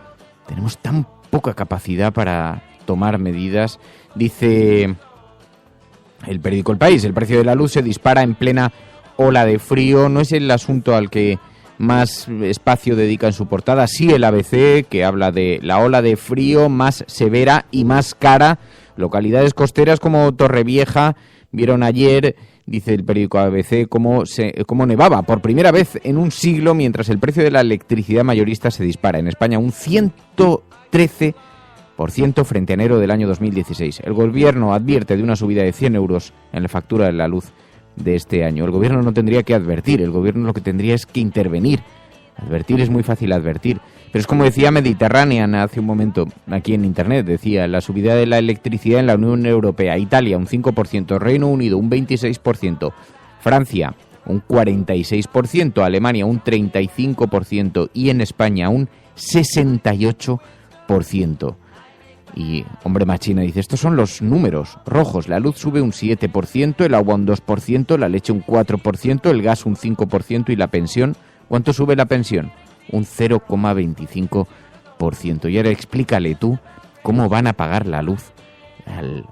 tenemos tan poca capacidad para tomar medidas. Dice el periódico El País, el precio de la luz se dispara en plena ola de frío. No es el asunto al que más espacio dedica en su portada. Sí, el ABC, que habla de la ola de frío más severa y más cara. Localidades costeras como Torrevieja vieron ayer, dice el periódico ABC, cómo nevaba por primera vez en un siglo, mientras el precio de la electricidad mayorista se dispara. En España un 113% frente a enero del año 2016. El gobierno advierte de una subida de 100 euros en la factura de la luz de este año. El gobierno no tendría que advertir, el gobierno lo que tendría es que intervenir. Advertir es muy fácil advertir, pero es como decía Mediterranean hace un momento aquí en internet, decía la subida de la electricidad en la Unión Europea, Italia un 5%, Reino Unido un 26%, Francia un 46%, Alemania un 35% y en España un 68%. Y hombre machina dice, estos son los números rojos, la luz sube un 7%, el agua un 2%, la leche un 4%, el gas un 5% y la pensión, ¿cuánto sube la pensión? Un 0,25%. Y ahora explícale tú cómo van a pagar la luz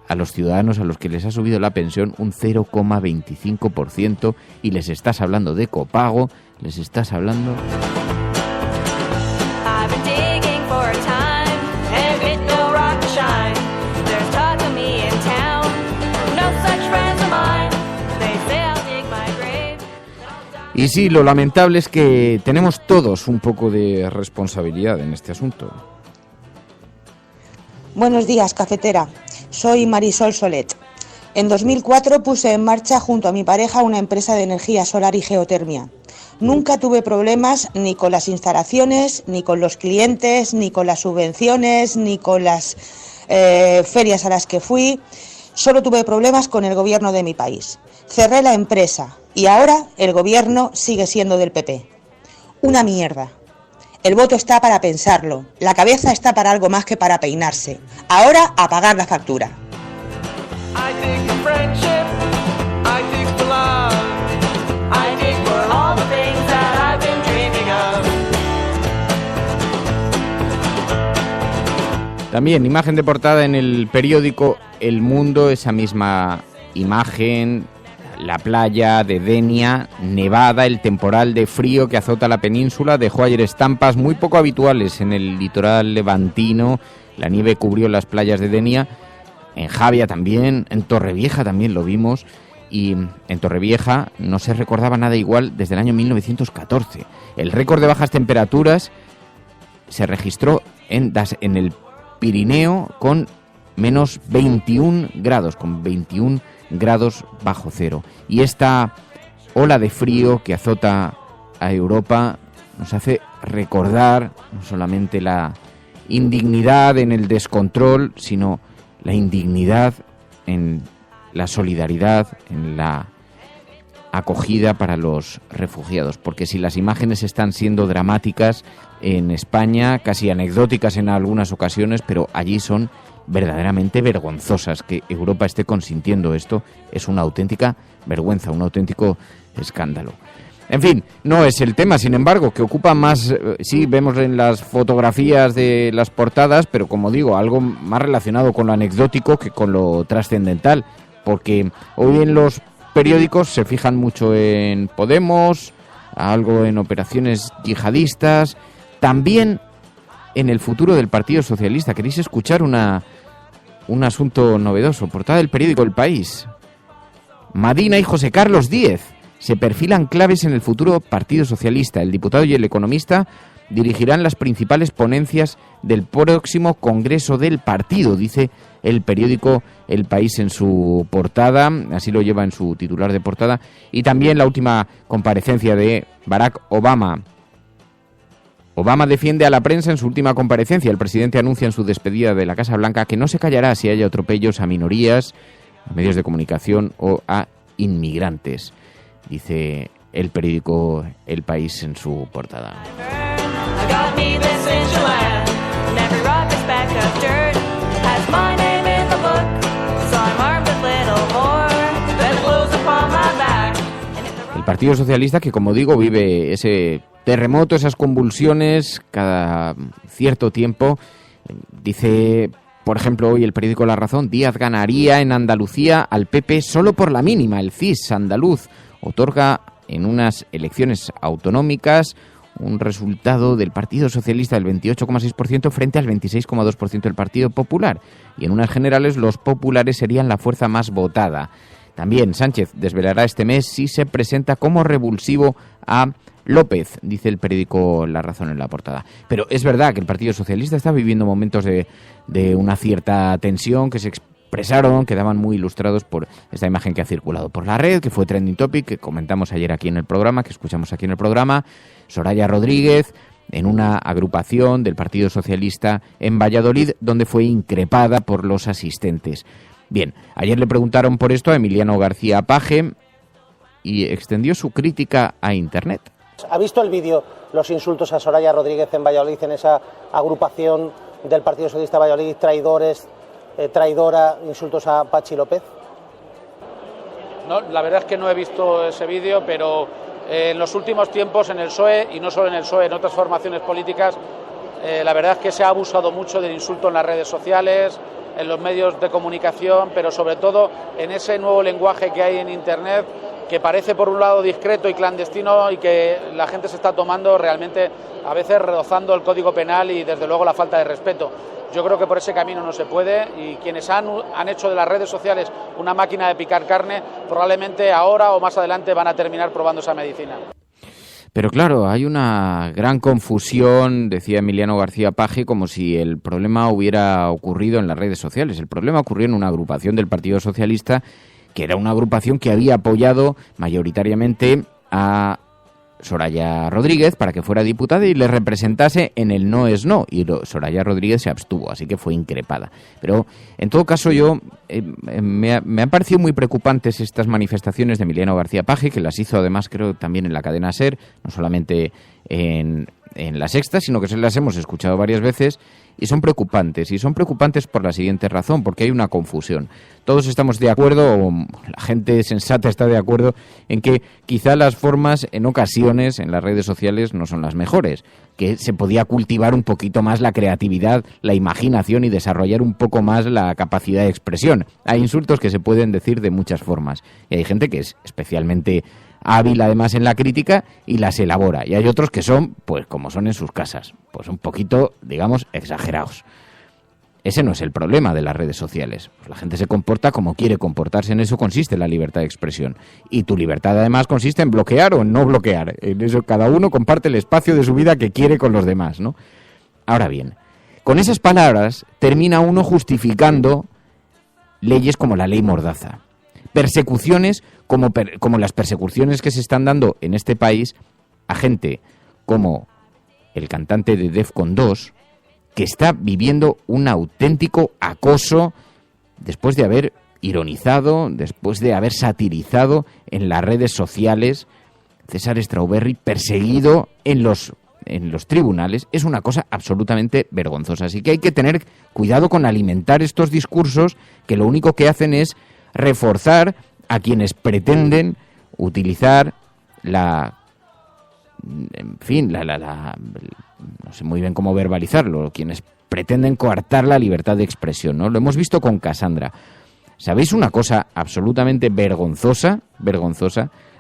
a los ciudadanos a los que les ha subido la pensión un 0,25% y les estás hablando de copago, les estás hablando... Y sí, lo lamentable es que tenemos todos un poco de responsabilidad en este asunto. Buenos días, cafetera. Soy Marisol Solet. En 2004 puse en marcha junto a mi pareja una empresa de energía solar y geotermia. Nunca tuve problemas ni con las instalaciones, ni con los clientes, ni con las subvenciones, ni con las ferias a las que fui. Solo tuve problemas con el gobierno de mi país. Cerré la empresa y ahora el gobierno sigue siendo del PP. Una mierda. El voto está para pensarlo, la cabeza está para algo más que para peinarse. Ahora a pagar la factura. También imagen de portada en el periódico El Mundo, esa misma imagen, la playa de Denia, nevada, el temporal de frío que azota la península dejó ayer estampas muy poco habituales en el litoral levantino. La nieve cubrió las playas de Denia, en Javia también, en Torrevieja también lo vimos, y en Torrevieja no se recordaba nada igual desde el año 1914. El récord de bajas temperaturas se registró en el Pirineo con menos 21 grados, con 21 grados bajo cero. Y esta ola de frío que azota a Europa nos hace recordar no solamente la indignidad en el descontrol, sino la indignidad en la solidaridad, en la acogida para los refugiados. Porque si las imágenes están siendo dramáticas en España, casi anecdóticas en algunas ocasiones, pero allí son verdaderamente vergonzosas. Que Europa esté consintiendo esto es una auténtica vergüenza, un auténtico escándalo. En fin, no es el tema, sin embargo, que ocupa más, sí, vemos en las fotografías de las portadas, pero como digo, algo más relacionado con lo anecdótico que con lo trascendental, porque hoy en los periódicos se fijan mucho en Podemos, algo en operaciones yihadistas, también en el futuro del Partido Socialista. ¿Queréis escuchar un asunto novedoso? Portada del periódico El País. Madina y José Carlos Díez se perfilan claves en el futuro Partido Socialista. El diputado y el economista dirigirán las principales ponencias del próximo Congreso del Partido, dice el periódico El País en su portada, así lo lleva en su titular de portada, y también la última comparecencia de Barack Obama. Obama defiende a la prensa en su última comparecencia. El presidente anuncia en su despedida de la Casa Blanca que no se callará si hay atropellos a minorías, a medios de comunicación o a inmigrantes, dice el periódico El País en su portada. El Partido Socialista, que como digo vive ese terremoto, esas convulsiones cada cierto tiempo, dice, por ejemplo, hoy el periódico La Razón, Díaz ganaría en Andalucía al PP solo por la mínima. El CIS andaluz otorga en unas elecciones autonómicas un resultado del Partido Socialista del 28,6% frente al 26,2% del Partido Popular. Y en unas generales los populares serían la fuerza más votada. También Sánchez desvelará este mes si se presenta como revulsivo a López, dice el periódico La Razón en la portada. Pero es verdad que el Partido Socialista está viviendo momentos de una cierta tensión que se expresaron, quedaban muy ilustrados por esta imagen que ha circulado por la red, que fue trending topic, que comentamos ayer aquí en el programa, que escuchamos aquí en el programa. Soraya Rodríguez en una agrupación del Partido Socialista en Valladolid, donde fue increpada por los asistentes. Bien, ayer le preguntaron por esto a Emiliano García Paje y extendió su crítica a Internet. ¿Ha visto el vídeo, los insultos a Soraya Rodríguez en Valladolid, en esa agrupación del Partido Socialista de Valladolid, traidores, traidora, insultos a Pachi López? No, la verdad es que no he visto ese vídeo, pero en los últimos tiempos en el PSOE, y no solo en el PSOE, en otras formaciones políticas, la verdad es que se ha abusado mucho del insulto en las redes sociales, en los medios de comunicación, pero sobre todo en ese nuevo lenguaje que hay en Internet, que parece por un lado discreto y clandestino y que la gente se está tomando realmente a veces rozando el Código Penal y desde luego la falta de respeto. Yo creo que por ese camino no se puede y quienes han hecho de las redes sociales una máquina de picar carne probablemente ahora o más adelante van a terminar probando esa medicina. Pero claro, hay una gran confusión, decía Emiliano García Paje, como si el problema hubiera ocurrido en las redes sociales. El problema ocurrió en una agrupación del Partido Socialista, que era una agrupación que había apoyado mayoritariamente a Soraya Rodríguez para que fuera diputada y le representase en el No es No, y Soraya Rodríguez se abstuvo, así que fue increpada. Pero en todo caso me han parecido muy preocupantes estas manifestaciones de Emiliano García Paje, que las hizo además creo también en la cadena SER, no solamente en La Sexta, sino que se las hemos escuchado varias veces, y son preocupantes por la siguiente razón, porque hay una confusión. Todos estamos de acuerdo, o la gente sensata está de acuerdo, en que quizá las formas en ocasiones en las redes sociales no son las mejores, que se podía cultivar un poquito más la creatividad, la imaginación y desarrollar un poco más la capacidad de expresión. Hay insultos que se pueden decir de muchas formas, y hay gente que es especialmente hábil además en la crítica y las elabora, y hay otros que son, pues como son en sus casas, pues un poquito, digamos, exagerados. Ese no es el problema de las redes sociales. Pues la gente se comporta como quiere comportarse, en eso consiste la libertad de expresión. Y tu libertad además consiste en bloquear o en no bloquear. En eso cada uno comparte el espacio de su vida que quiere con los demás, ¿no? Ahora bien, con esas palabras termina uno justificando leyes como la ley Mordaza. persecuciones como las persecuciones que se están dando en este país a gente como el cantante de Defcon 2, que está viviendo un auténtico acoso después de haber ironizado, después de haber satirizado en las redes sociales. César Strawberry perseguido en los tribunales es una cosa absolutamente vergonzosa. Así que hay que tener cuidado con alimentar estos discursos que lo único que hacen es reforzar a quienes pretenden utilizar no sé muy bien cómo verbalizarlo, quienes pretenden coartar la libertad de expresión, ¿no? Lo hemos visto con Casandra. ¿Sabéis una cosa absolutamente vergonzosa?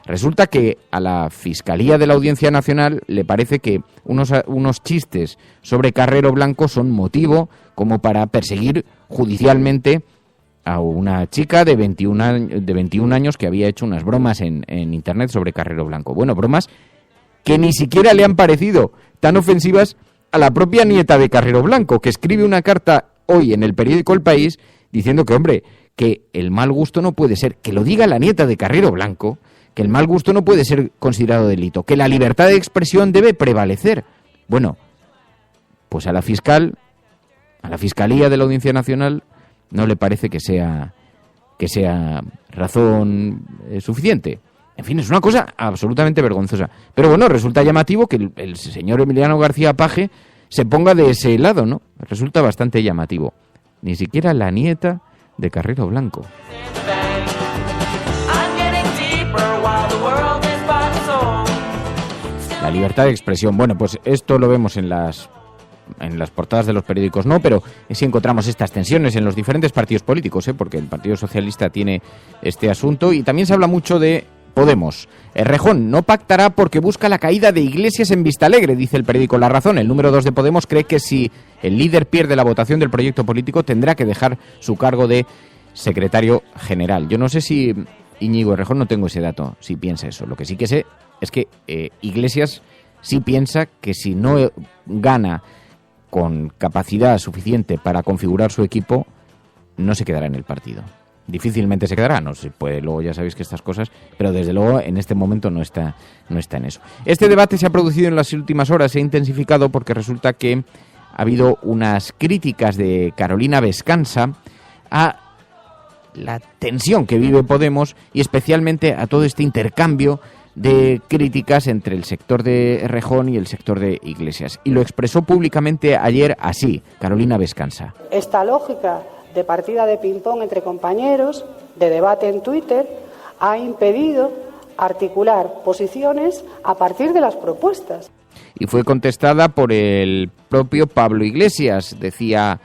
Resulta que a la Fiscalía de la Audiencia Nacional le parece que unos chistes sobre Carrero Blanco son motivo como para perseguir judicialmente a una chica de 21 años que había hecho unas bromas en Internet sobre Carrero Blanco. Bueno, bromas que ni siquiera le han parecido tan ofensivas a la propia nieta de Carrero Blanco, que escribe una carta hoy en el periódico El País diciendo que, hombre, que el mal gusto no puede ser, que lo diga la nieta de Carrero Blanco, que el mal gusto no puede ser considerado delito, que la libertad de expresión debe prevalecer. Bueno, pues a la Fiscalía de la Audiencia Nacional no le parece que sea razón suficiente. En fin, es una cosa absolutamente vergonzosa. Pero bueno, resulta llamativo que el señor Emiliano García Paje se ponga de ese lado, ¿no? Resulta bastante llamativo. Ni siquiera la nieta de Carrero Blanco. La libertad de expresión. Bueno, pues esto lo vemos en las portadas de los periódicos, no, pero sí encontramos estas tensiones en los diferentes partidos políticos, porque el Partido Socialista tiene este asunto y también se habla mucho de Podemos. Errejón no pactará porque busca la caída de Iglesias en Vistalegre, dice el periódico La Razón. El número 2 de Podemos cree que si el líder pierde la votación del proyecto político tendrá que dejar su cargo de secretario general. Yo no sé si Íñigo Errejón, no tengo ese dato, si piensa eso. Lo que sí que sé es que Iglesias sí piensa que si no gana con capacidad suficiente para configurar su equipo, no se quedará en el partido. Difícilmente se quedará, no se puede, luego ya sabéis que estas cosas, pero desde luego en este momento no está en eso. Este debate se ha producido en las últimas horas, se ha intensificado porque resulta que ha habido unas críticas de Carolina Vescanza a la tensión que vive Podemos y especialmente a todo este intercambio de críticas entre el sector de Errejón y el sector de Iglesias. Y lo expresó públicamente ayer así, Carolina Vescanza. Esta lógica de partida de ping-pong entre compañeros, de debate en Twitter, ha impedido articular posiciones a partir de las propuestas. Y fue contestada por el propio Pablo Iglesias. Decía: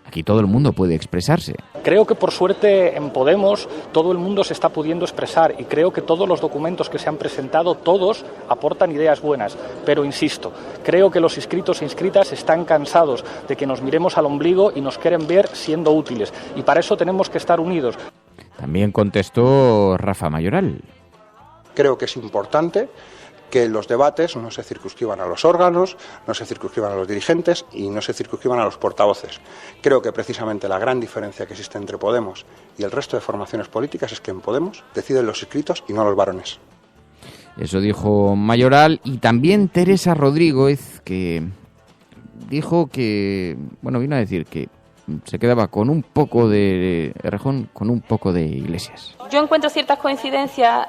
aquí todo el mundo puede expresarse. Creo que por suerte en Podemos todo el mundo se está pudiendo expresar y creo que todos los documentos que se han presentado, todos aportan ideas buenas. Pero insisto, creo que los inscritos e inscritas están cansados de que nos miremos al ombligo y nos quieren ver siendo útiles. Y para eso tenemos que estar unidos. También contestó Rafa Mayoral. Creo que es importante que los debates no se circunscriban a los órganos, no se circunscriban a los dirigentes y no se circunscriban a los portavoces. Creo que precisamente la gran diferencia que existe entre Podemos y el resto de formaciones políticas es que en Podemos deciden los inscritos y no los varones. Eso dijo Mayoral. Y también Teresa Rodríguez, que dijo que, vino a decir que se quedaba con un poco de Errejón, con un poco de Iglesias. Yo encuentro ciertas coincidencias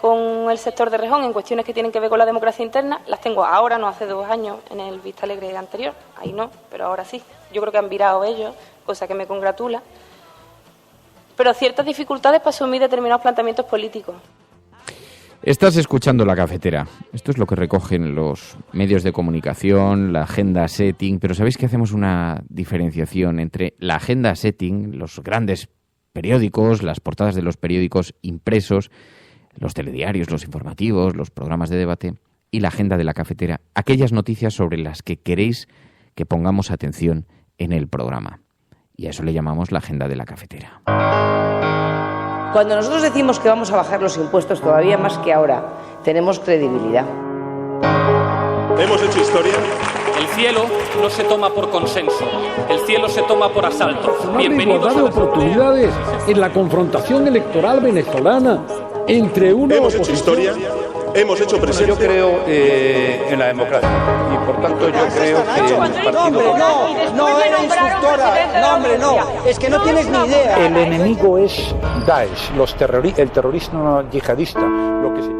con el sector de Errejón en cuestiones que tienen que ver con la democracia interna. Las tengo ahora, no hace 2 años, en el Vistalegre anterior. Ahí no, pero ahora sí. Yo creo que han virado ellos, cosa que me congratula. Pero ciertas dificultades para asumir determinados planteamientos políticos. Estás escuchando La Cafetera. Esto es lo que recogen los medios de comunicación, la agenda setting, pero sabéis que hacemos una diferenciación entre la agenda setting, los grandes periódicos, las portadas de los periódicos impresos, los telediarios, los informativos, los programas de debate, y la agenda de La Cafetera, aquellas noticias sobre las que queréis que pongamos atención en el programa. Y a eso le llamamos la agenda de La Cafetera. Cuando nosotros decimos que vamos a bajar los impuestos todavía más que ahora, tenemos credibilidad. Hemos hecho historia El cielo no se toma por consenso, el cielo se toma por asalto. Bienvenidos a las oportunidades en la confrontación electoral venezolana entre una Hemos hecho historia, hemos hecho presencia. Yo creo en la democracia y por tanto yo creo que el partido... No, era instructora. No, hombre, no. Es que no tienes ni idea. El enemigo es Daesh, el terrorismo yihadista, lo que sí.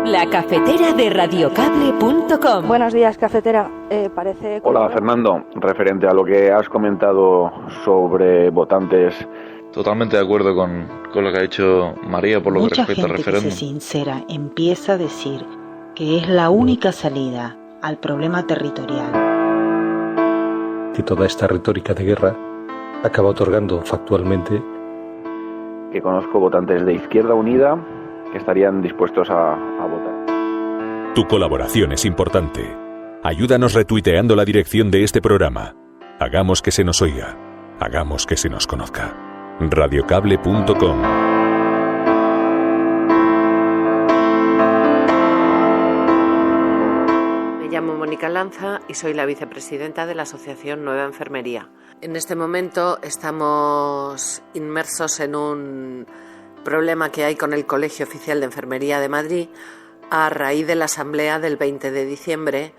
La cafetera de radiocable.com. Buenos días, cafetera. Parece... Hola, Fernando. Referente a lo que has comentado sobre votantes... Totalmente de acuerdo con lo que ha dicho María por lo que respecta al referéndum. Mucha gente que se sincera empieza a decir que es la única salida al problema territorial. Y toda esta retórica de guerra acaba otorgando factualmente... Que conozco votantes de Izquierda Unida que estarían dispuestos a votar. Tu colaboración es importante. Ayúdanos retuiteando la dirección de este programa. Hagamos que se nos oiga. Hagamos que se nos conozca. Radiocable.com. Me llamo Mónica Lanza y soy la vicepresidenta de la Asociación Nueva Enfermería. En este momento estamos inmersos en un problema que hay con el Colegio Oficial de Enfermería de Madrid a raíz de la asamblea del 20 de diciembre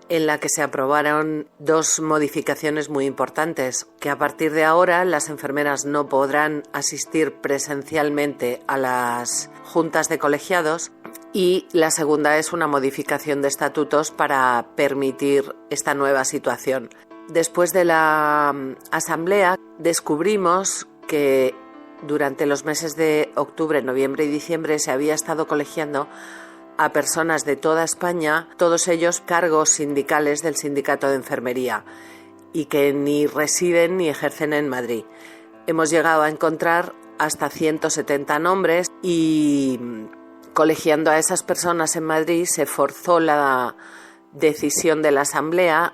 en la que se aprobaron dos modificaciones muy importantes, que a partir de ahora las enfermeras no podrán asistir presencialmente a las juntas de colegiados, y la segunda es una modificación de estatutos para permitir esta nueva situación. Después de la asamblea descubrimos que durante los meses de octubre, noviembre y diciembre se había estado colegiando a personas de toda España, todos ellos cargos sindicales del Sindicato de Enfermería, y que ni residen ni ejercen en Madrid. Hemos llegado a encontrar hasta 170 nombres y colegiando a esas personas en Madrid se forzó la decisión de la Asamblea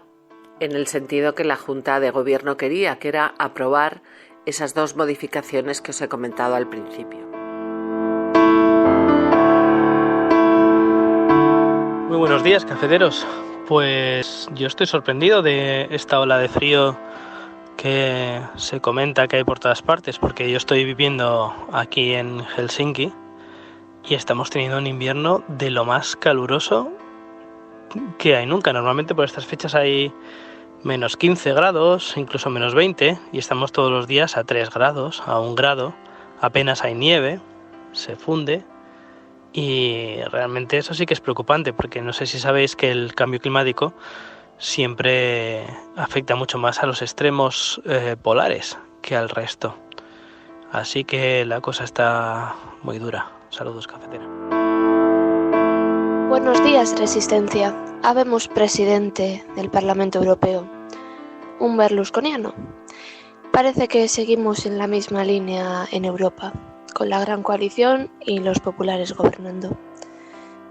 en el sentido que la Junta de Gobierno quería, que era aprobar esas dos modificaciones que os he comentado al principio. Muy buenos días, cafeteros. Pues yo estoy sorprendido de esta ola de frío que se comenta que hay por todas partes, porque yo estoy viviendo aquí en Helsinki y estamos teniendo un invierno de lo más caluroso que hay nunca. Normalmente por estas fechas hay menos 15 grados, incluso menos 20, y estamos todos los días a 3 grados, a 1 grado, apenas hay nieve, se funde, y realmente eso sí que es preocupante, porque no sé si sabéis que el cambio climático siempre afecta mucho más a los extremos polares que al resto. Así que la cosa está muy dura. Saludos, cafetera. Buenos días, Resistencia. Habemos presidente del Parlamento Europeo, un berlusconiano. Parece que seguimos en la misma línea en Europa, con la gran coalición y los populares gobernando.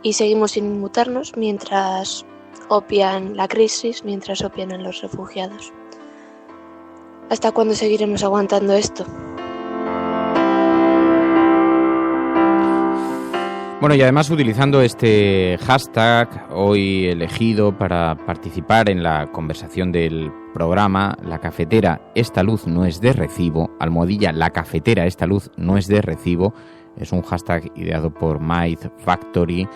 Y seguimos sin inmutarnos mientras opian la crisis, mientras opian a los refugiados. ¿Hasta cuándo seguiremos aguantando esto? Bueno, y además utilizando este hashtag hoy elegido para participar en la conversación del programa, La Cafetera, esta luz no es de recibo, almohadilla, La Cafetera, esta luz no es de recibo, es un hashtag ideado por Myth Factory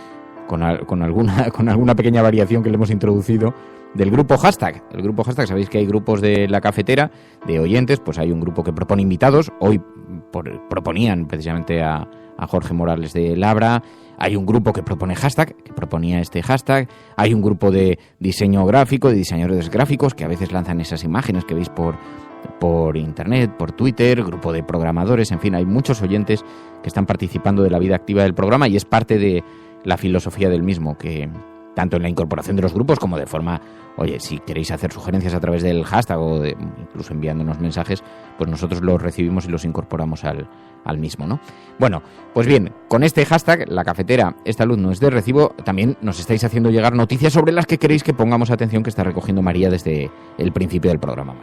con alguna pequeña variación que le hemos introducido del grupo hashtag. El grupo hashtag, sabéis que hay grupos de La Cafetera, de oyentes, pues hay un grupo que propone invitados, hoy proponían precisamente a Jorge Morales de Labra, hay un grupo que propone hashtag, que proponía este hashtag, hay un grupo de diseño gráfico, de diseñadores gráficos que a veces lanzan esas imágenes que veis por internet, por Twitter, grupo de programadores, en fin, hay muchos oyentes que están participando de la vida activa del programa y es parte de la filosofía del mismo, que tanto en la incorporación de los grupos como de forma, oye, si queréis hacer sugerencias a través del hashtag o incluso enviándonos mensajes, pues nosotros los recibimos y los incorporamos al mismo, ¿no? Bueno, pues bien, con este hashtag, La Cafetera, esta luz no es de recibo, también nos estáis haciendo llegar noticias sobre las que queréis que pongamos atención, que está recogiendo María desde el principio del programa.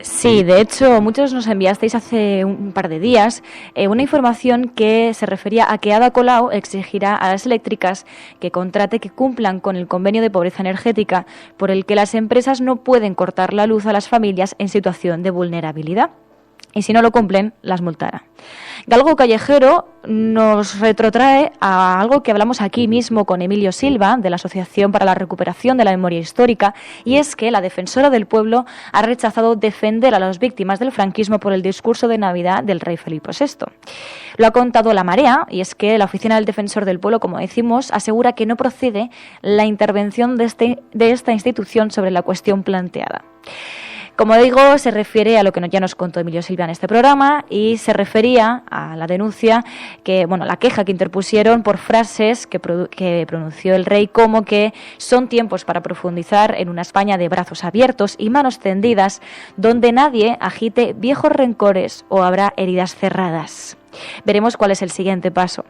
Sí, de hecho, muchos nos enviasteis hace un par de días una información que se refería a que Ada Colau exigirá a las eléctricas que cumplan con el convenio de pobreza energética por el que las empresas no pueden cortar la luz a las familias en situación de vulnerabilidad. Y si no lo cumplen, las multará. Galgo Callejero nos retrotrae a algo que hablamos aquí mismo con Emilio Silva, de la Asociación para la Recuperación de la Memoria Histórica, y es que la Defensora del Pueblo ha rechazado defender a las víctimas del franquismo por el discurso de Navidad del rey Felipe VI. Lo ha contado La Marea, y es que la Oficina del Defensor del Pueblo, como decimos, asegura que no procede la intervención de esta institución sobre la cuestión planteada. Como digo, se refiere a lo que ya nos contó Emilio Silva en este programa y se refería a la denuncia, la queja que interpusieron por frases que pronunció el rey, como que son tiempos para profundizar en una España de brazos abiertos y manos tendidas, donde nadie agite viejos rencores o habrá heridas cerradas. Veremos cuál es el siguiente paso.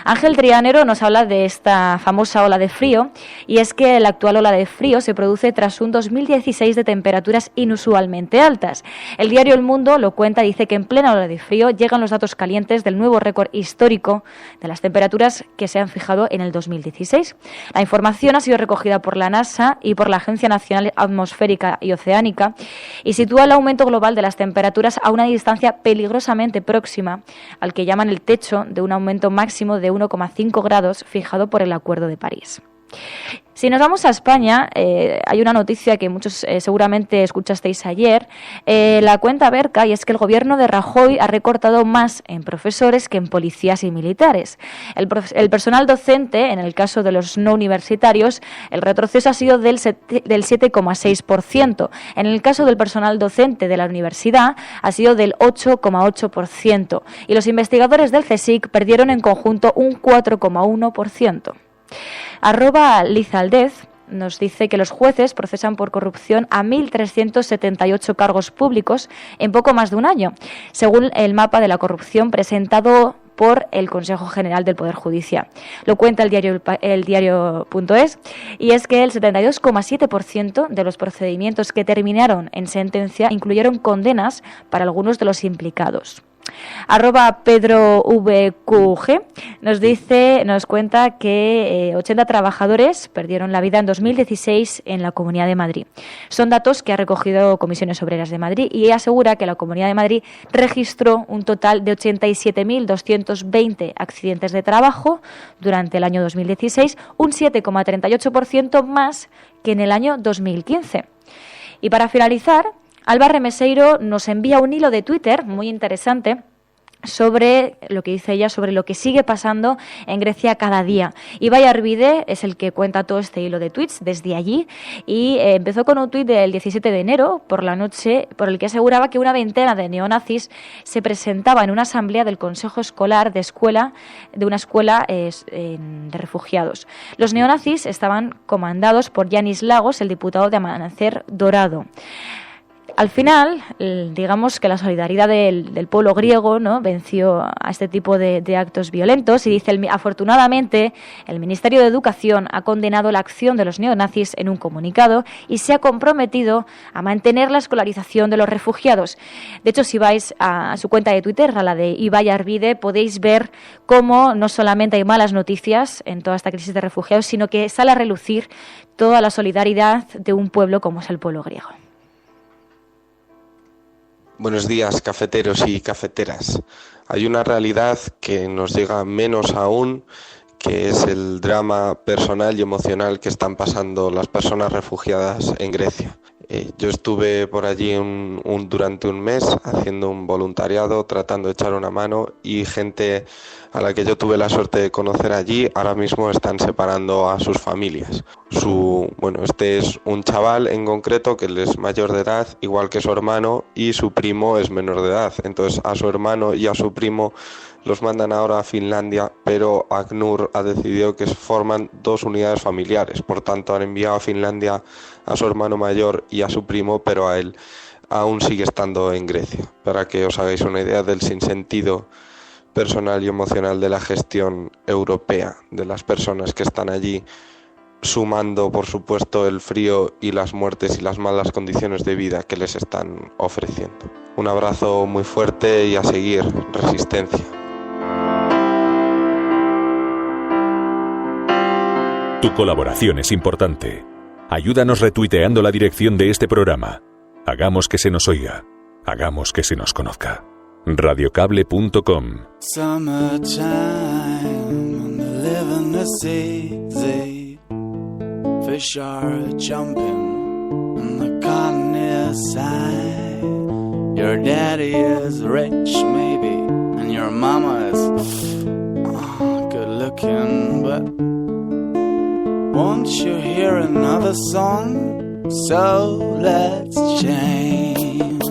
Ángel Trianero nos habla de esta famosa ola de frío, y es que la actual ola de frío se produce tras un 2016 de temperaturas inusualmente altas. El diario El Mundo lo cuenta, dice que en plena ola de frío llegan los datos calientes del nuevo récord histórico de las temperaturas que se han fijado en el 2016. La información ha sido recogida por la NASA y por la Agencia Nacional Atmosférica y Oceánica y sitúa el aumento global de las temperaturas a una distancia peligrosamente próxima al que llaman el techo de un aumento máximo de 1,5 grados fijado por el Acuerdo de París. Si nos vamos a España, hay una noticia que muchos seguramente escuchasteis ayer, la cuenta Berca, y es que el gobierno de Rajoy ha recortado más en profesores que en policías y militares. El personal docente, en el caso de los no universitarios, el retroceso ha sido del 7,6%. En el caso del personal docente de la universidad ha sido del 8,8%. Y los investigadores del CSIC perdieron en conjunto un 4,1%. @Lizaldez nos dice que los jueces procesan por corrupción a 1.378 cargos públicos en poco más de un año, según el mapa de la corrupción presentado por el Consejo General del Poder Judicial. Lo cuenta el diario.es, y es que el 72,7% de los procedimientos que terminaron en sentencia incluyeron condenas para algunos de los implicados. @PedroVQG nos cuenta que 80 trabajadores perdieron la vida en 2016 en la Comunidad de Madrid. Son datos que ha recogido Comisiones Obreras de Madrid y asegura que la Comunidad de Madrid registró un total de 87.220 accidentes de trabajo durante el año 2016, un 7,38% más que en el año 2015. Y para finalizar, Alba Remeseiro nos envía un hilo de Twitter muy interesante sobre lo que dice ella, sobre lo que sigue pasando en Grecia cada día. Ibai Arvide es el que cuenta todo este hilo de tweets desde allí y empezó con un tuit del 17 de enero por la noche por el que aseguraba que una veintena de neonazis se presentaba en una asamblea del Consejo Escolar de una escuela de refugiados. Los neonazis estaban comandados por Yanis Lagos, el diputado de Amanecer Dorado. Al final, digamos que la solidaridad del pueblo griego, ¿no?, venció a este tipo de actos violentos y dice, afortunadamente, el Ministerio de Educación ha condenado la acción de los neonazis en un comunicado y se ha comprometido a mantener la escolarización de los refugiados. De hecho, si vais a su cuenta de Twitter, a la de Ibai Arvide, podéis ver cómo no solamente hay malas noticias en toda esta crisis de refugiados, sino que sale a relucir toda la solidaridad de un pueblo como es el pueblo griego. Buenos días, cafeteros y cafeteras. Hay una realidad que nos llega menos aún, que es el drama personal y emocional que están pasando las personas refugiadas en Grecia. Yo estuve por allí durante un mes haciendo un voluntariado, tratando de echar una mano, y gente a la que yo tuve la suerte de conocer allí ahora mismo están separando a sus familias. Este es un chaval en concreto que él es mayor de edad, igual que su hermano, y su primo es menor de edad. Entonces a su hermano y a su primo los mandan ahora a Finlandia, pero ACNUR ha decidido que forman dos unidades familiares. Por tanto, han enviado a Finlandia a su hermano mayor y a su primo, pero a él aún sigue estando en Grecia. Para que os hagáis una idea del sinsentido personal y emocional de la gestión europea, de las personas que están allí sumando por supuesto el frío y las muertes y las malas condiciones de vida que les están ofreciendo. Un abrazo muy fuerte y a seguir, resistencia. Tu colaboración es importante. Ayúdanos retuiteando la dirección de este programa. Hagamos que se nos oiga. Hagamos que se nos conozca. Radiocable.com. Fish are jumping on the continental side. Your daddy is rich, maybe, and your mama is good looking, but won't you hear another song? So let's change.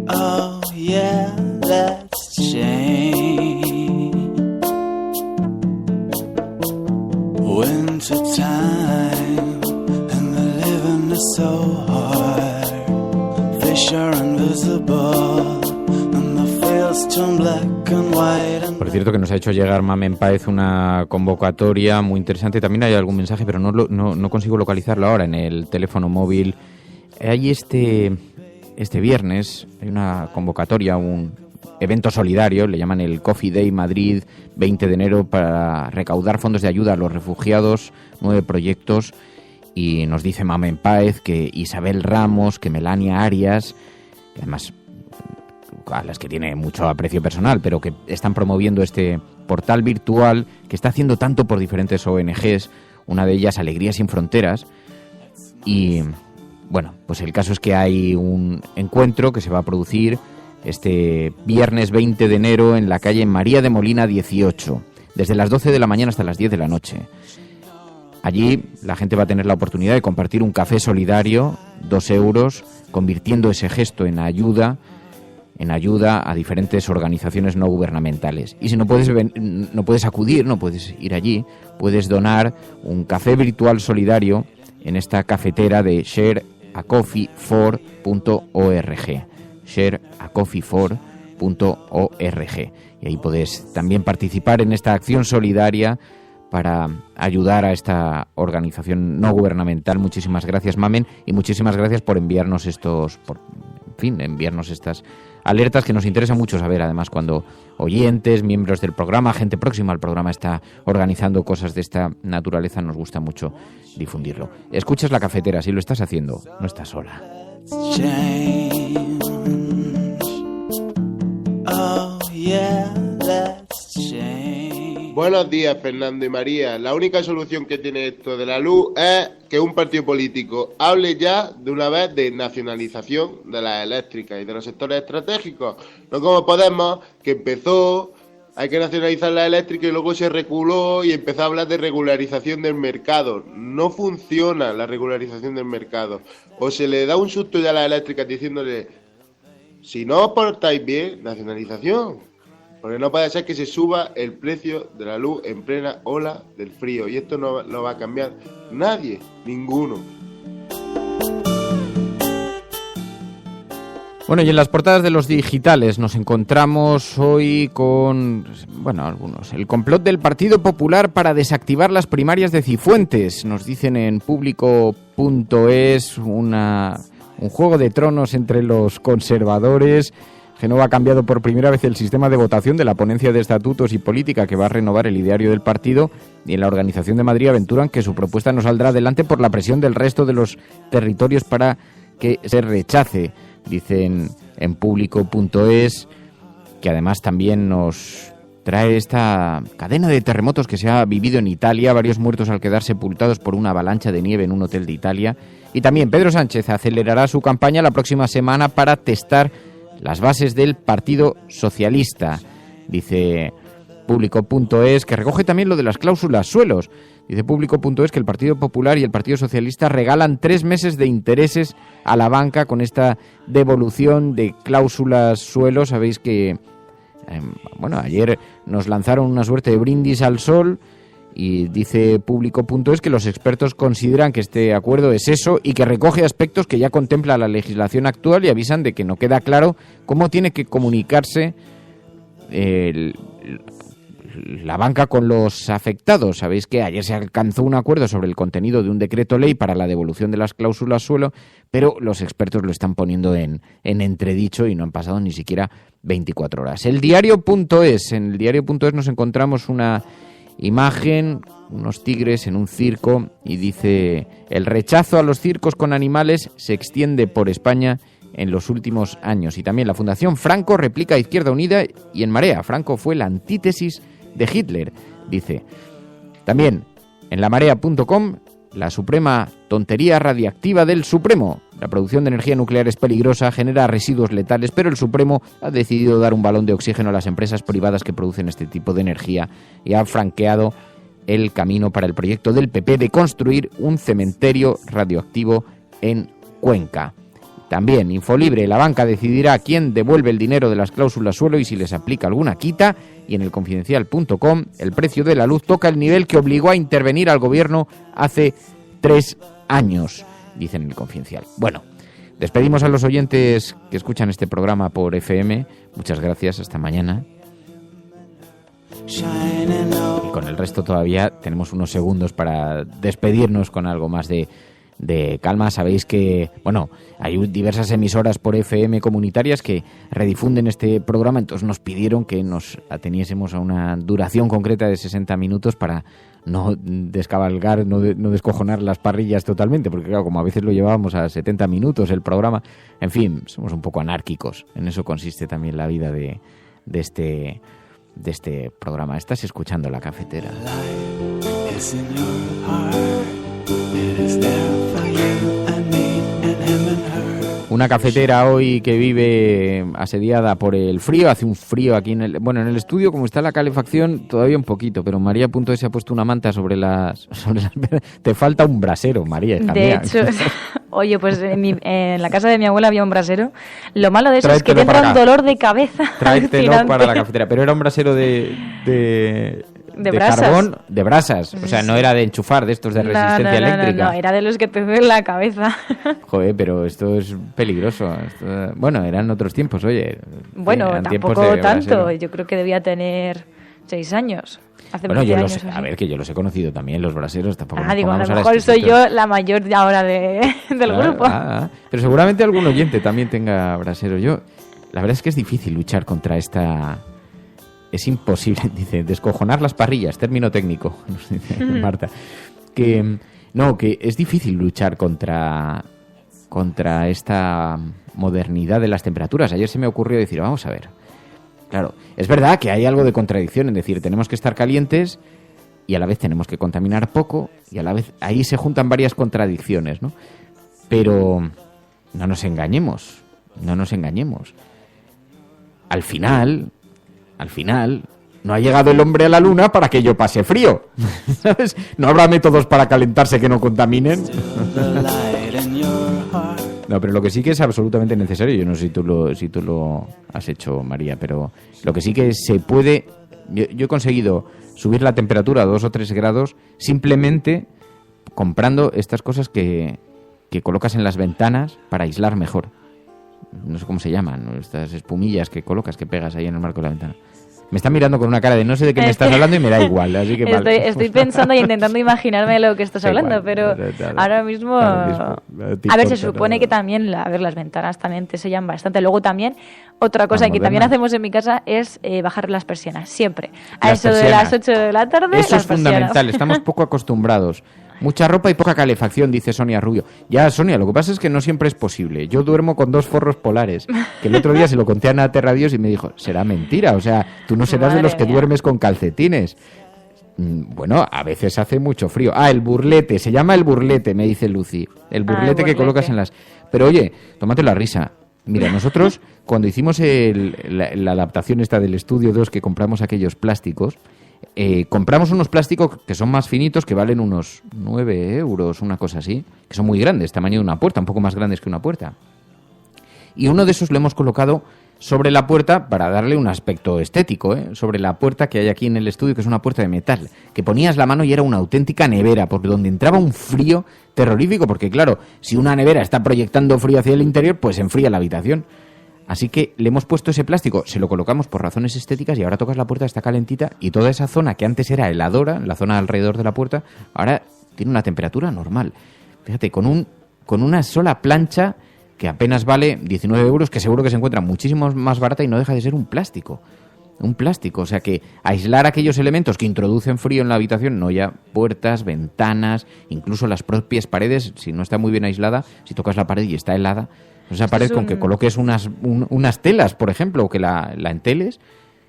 Oh yeah, let's change. Winter time and the living is so hard. Fish are invisible and the fields turn black and white. Por cierto, que nos ha hecho llegar Mamen Páez una convocatoria muy interesante. También hay algún mensaje, pero no consigo localizarlo ahora en el teléfono móvil. Hay este viernes hay una convocatoria, un evento solidario, le llaman el Coffee Day Madrid, 20 de enero, para recaudar fondos de ayuda a los refugiados, 9 proyectos, y nos dice Mamen Páez que Isabel Ramos, que Melania Arias, además a las que tiene mucho aprecio personal, pero que están promoviendo este portal virtual que está haciendo tanto por diferentes ONGs, una de ellas Alegría Sin Fronteras, y bueno, pues el caso es que hay un encuentro que se va a producir este viernes 20 de enero en la calle María de Molina 18, desde las 12 de la mañana hasta las 10 de la noche. Allí la gente va a tener la oportunidad de compartir un café solidario, 2 euros, convirtiendo ese gesto en ayuda a diferentes organizaciones no gubernamentales. Y si no puedes acudir, no puedes ir allí, puedes donar un café virtual solidario en esta cafetera de shareacoffeefor.org. shareacoffeefor.org. Y ahí puedes también participar en esta acción solidaria para ayudar a esta organización no gubernamental. Muchísimas gracias, Mamen, y muchísimas gracias por enviarnos enviarnos estas alertas, que nos interesa mucho saber, además, cuando oyentes, miembros del programa, gente próxima al programa está organizando cosas de esta naturaleza. Nos gusta mucho difundirlo. Escuchas La Cafetera, si lo estás haciendo, no estás sola. Oh, yeah, let's change. Buenos días, Fernando y María. La única solución que tiene esto de la luz es que un partido político hable ya de una vez de nacionalización de las eléctricas y de los sectores estratégicos. No como Podemos, que empezó, hay que nacionalizar las eléctricas y luego se reculó y empezó a hablar de regularización del mercado. No funciona la regularización del mercado. O se le da un susto ya a las eléctricas diciéndole, si no os portáis bien, nacionalización. Porque no puede ser que se suba el precio de la luz en plena ola del frío. Y esto no lo va a cambiar nadie, ninguno. Bueno, y en las portadas de los digitales nos encontramos hoy con, algunos. El complot del Partido Popular para desactivar las primarias de Cifuentes. Nos dicen en público.es un juego de tronos entre los conservadores. Génova ha cambiado por primera vez el sistema de votación de la ponencia de estatutos y política que va a renovar el ideario del partido, y en la Organización de Madrid aventuran que su propuesta no saldrá adelante por la presión del resto de los territorios para que se rechace. Dicen en público.es, que además también nos trae esta cadena de terremotos que se ha vivido en Italia, varios muertos al quedar sepultados por una avalancha de nieve en un hotel de Italia. Y también Pedro Sánchez acelerará su campaña la próxima semana para testar las bases del Partido Socialista. Dice público.es, que recoge también lo de las cláusulas suelos. Dice público.es que el Partido Popular y el Partido Socialista regalan 3 meses de intereses a la banca con esta devolución de cláusulas suelo. Sabéis que ayer nos lanzaron una suerte de brindis al sol, y dice público.es que los expertos consideran que este acuerdo es eso y que recoge aspectos que ya contempla la legislación actual, y avisan de que no queda claro cómo tiene que comunicarse la banca con los afectados. Sabéis que ayer se alcanzó un acuerdo sobre el contenido de un decreto ley para la devolución de las cláusulas suelo, pero los expertos lo están poniendo en entredicho y no han pasado ni siquiera 24 horas. El diario.es, en el diario.es nos encontramos una imagen, unos tigres en un circo, y dice: el rechazo a los circos con animales se extiende por España en los últimos años. Y también la Fundación Franco replica a Izquierda Unida y En Marea. Franco fue la antítesis de Hitler, dice. También en lamarea.com, la suprema tontería radiactiva del Supremo. La producción de energía nuclear es peligrosa, genera residuos letales, pero el Supremo ha decidido dar un balón de oxígeno a las empresas privadas que producen este tipo de energía y ha franqueado el camino para el proyecto del PP de construir un cementerio radioactivo en Cuenca. También Infolibre, la banca decidirá quién devuelve el dinero de las cláusulas suelo y si les aplica alguna quita. Y en el Confidencial.com, el precio de la luz toca el nivel que obligó a intervenir al gobierno hace 3 años, dicen en el Confidencial. Bueno, despedimos a los oyentes que escuchan este programa por FM. Muchas gracias, hasta mañana. Y con el resto todavía tenemos unos segundos para despedirnos con algo más de calma. Sabéis que, bueno, hay diversas emisoras por FM comunitarias que redifunden este programa, entonces nos pidieron que nos ateniésemos a una duración concreta de 60 minutos para no descabalgar, no descojonar las parrillas totalmente, porque claro, como a veces lo llevábamos a 70 minutos el programa, en fin, somos un poco anárquicos. En eso consiste también la vida de este programa. Estás escuchando La Cafetera. Una cafetera hoy que vive asediada por el frío. Hace un frío aquí en el estudio, como está la calefacción, todavía un poquito, pero María.es se ha puesto una manta sobre las Te falta un brasero, María, hija de mía. Hecho, oye, pues en la casa de mi abuela había un brasero. Lo malo de eso es que te entra un dolor de cabeza. Tráetelo para la cafetera, pero era un brasero de brasas. Carbón, de brasas. O sea, no era de enchufar, de estos de resistencia eléctrica. No, era de los que te duelen la cabeza. Joder, pero esto es peligroso. Bueno, eran otros tiempos, oye. Bueno, tampoco tanto. Yo creo que debía tener 6 años. Hace 20 años. A ver, que yo los he conocido también, los braseros. Tampoco digo, a lo mejor soy yo la mayor de ahora del grupo. Pero seguramente algún oyente también tenga brasero. La verdad es que es difícil luchar contra esta... Es imposible, dice, descojonar las parrillas, término técnico, nos dice Marta. Que es difícil luchar contra esta modernidad de las temperaturas. Ayer se me ocurrió decir, vamos a ver. Claro, es verdad que hay algo de contradicción en decir, tenemos que estar calientes y a la vez tenemos que contaminar poco, y a la vez ahí se juntan varias contradicciones, ¿no? Pero no nos engañemos. Al final, no ha llegado el hombre a la luna para que yo pase frío, ¿sabes? No habrá métodos para calentarse que no contaminen. No, pero lo que sí que es absolutamente necesario, yo no sé si tú lo has hecho, María, pero lo que sí que se puede... Yo he conseguido subir la temperatura a 2 o 3 grados simplemente comprando estas cosas que colocas en las ventanas para aislar mejor. No sé cómo se llaman, ¿no? Estas espumillas que colocas, que pegas ahí en el marco de la ventana. Me está mirando con una cara de no sé de qué me estás hablando y me da igual, así que estoy pensando y intentando imaginarme de lo que estás hablando, pero ahora mismo... A ver, se supone que también, las ventanas también te sellan bastante. Luego también, otra cosa que también hacemos en mi casa es bajar las persianas, siempre. A eso de las 8 de la tarde, eso es fundamental, estamos poco acostumbrados. Mucha ropa y poca calefacción, dice Sonia Rubio. Ya, Sonia, lo que pasa es que no siempre es posible. Yo duermo con 2 forros polares, que el otro día se lo conté a Ana Terradios y me dijo, será mentira, o sea, tú no serás de los que duermes con calcetines. Bueno, a veces hace mucho frío. El burlete, se llama el burlete, me dice Lucy. El burlete que colocas en las... Pero oye, tómate la risa. Mira, nosotros cuando hicimos la adaptación esta del Estudio 2, que compramos aquellos plásticos, compramos unos plásticos que son más finitos, que valen unos 9 euros, una cosa así, que son muy grandes, tamaño de una puerta, un poco más grandes que una puerta. Y uno de esos lo hemos colocado sobre la puerta para darle un aspecto estético, sobre la puerta que hay aquí en el estudio, que es una puerta de metal, que ponías la mano y era una auténtica nevera, por donde entraba un frío terrorífico, porque claro, si una nevera está proyectando frío hacia el interior, pues enfría la habitación. Así que le hemos puesto ese plástico, se lo colocamos por razones estéticas y ahora tocas la puerta, está calentita y toda esa zona que antes era heladora, la zona alrededor de la puerta, ahora tiene una temperatura normal. Fíjate, con una sola plancha que apenas vale 19 euros, que seguro que se encuentra muchísimo más barata y no deja de ser un plástico. Un plástico, o sea que aislar aquellos elementos que introducen frío en la habitación, no ya puertas, ventanas, incluso las propias paredes, si no está muy bien aislada, si tocas la pared y está helada, esa pared con que coloques unas telas, por ejemplo, o que la enteles,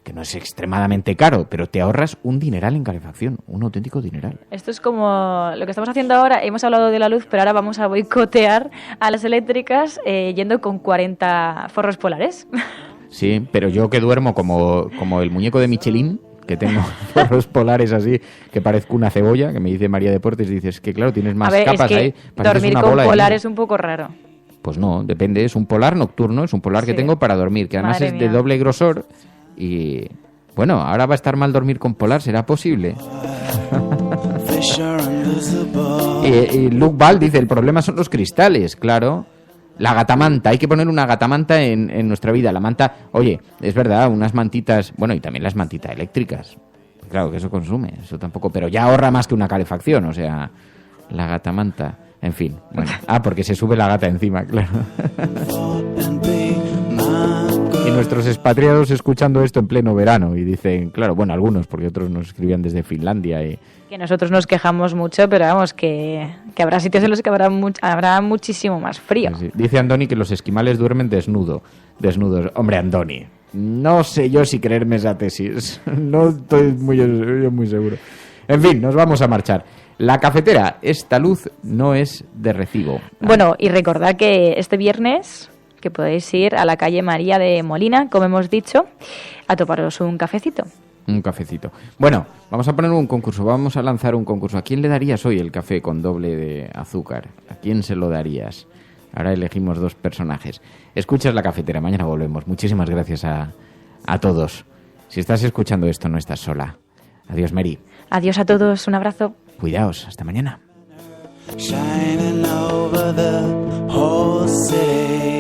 que no es extremadamente caro, pero te ahorras un dineral en calefacción, un auténtico dineral. Esto es como lo que estamos haciendo ahora. Hemos hablado de la luz, pero ahora vamos a boicotear a las eléctricas yendo con 40 forros polares. Sí, pero yo que duermo como el muñeco de Michelin, que tengo forros polares así, que parezco una cebolla, que me dice María Deportes, y dices que claro, tienes más capas es que ahí. Dormir con polar es un poco raro. Pues no, depende, es un polar nocturno, es un polar que tengo para dormir, que además es de doble grosor y... Bueno, ahora va a estar mal dormir con polar, ¿será posible? y Luke Ball dice, el problema son los cristales, claro. La gatamanta, hay que poner una gatamanta en nuestra vida. La manta, oye, es verdad, unas mantitas, bueno, y también las mantitas eléctricas. Claro que eso consume, eso tampoco, pero ya ahorra más que una calefacción, o sea, la gatamanta, en fin. Bueno, porque se sube la gata encima, claro. Y nuestros expatriados escuchando esto en pleno verano y dicen, claro, bueno, algunos, porque otros nos escribían desde Finlandia y... Que nosotros nos quejamos mucho, pero vamos, que habrá sitios en los que habrá muchísimo más frío. Sí. Dice Andoni que los esquimales duermen desnudos. Hombre, Andoni, no sé yo si creerme esa tesis. No estoy muy seguro. En fin, nos vamos a marchar. La cafetera, esta luz no es de recibo. Bueno, y recordad que este viernes... que podéis ir a la calle María de Molina, como hemos dicho, a tomaros un cafecito. Un cafecito. Bueno, vamos a poner un concurso, vamos a lanzar un concurso. ¿A quién le darías hoy el café con doble de azúcar? ¿A quién se lo darías? Ahora elegimos 2 personajes. Escuchas La Cafetera, mañana volvemos. Muchísimas gracias a todos. Si estás escuchando esto, no estás sola. Adiós, Mary. Adiós a todos, un abrazo. Cuidaos, hasta mañana. Shining over the whole city.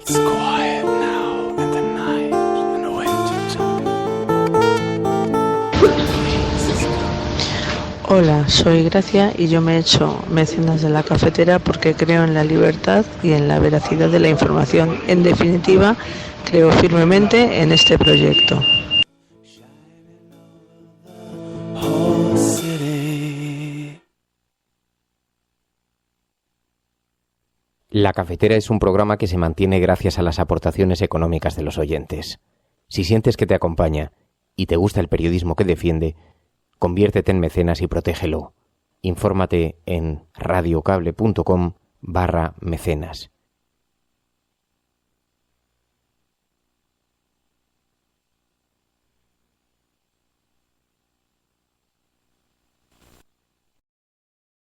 It's quiet now in the night in the winter time. Hola, soy Gracia y yo me he hecho mecenas de La Cafetera porque creo en la libertad y en la veracidad de la información. En definitiva, creo firmemente en este proyecto. La Cafetera es un programa que se mantiene gracias a las aportaciones económicas de los oyentes. Si sientes que te acompaña y te gusta el periodismo que defiende, conviértete en mecenas y protégelo. Infórmate en radiocable.com/mecenas.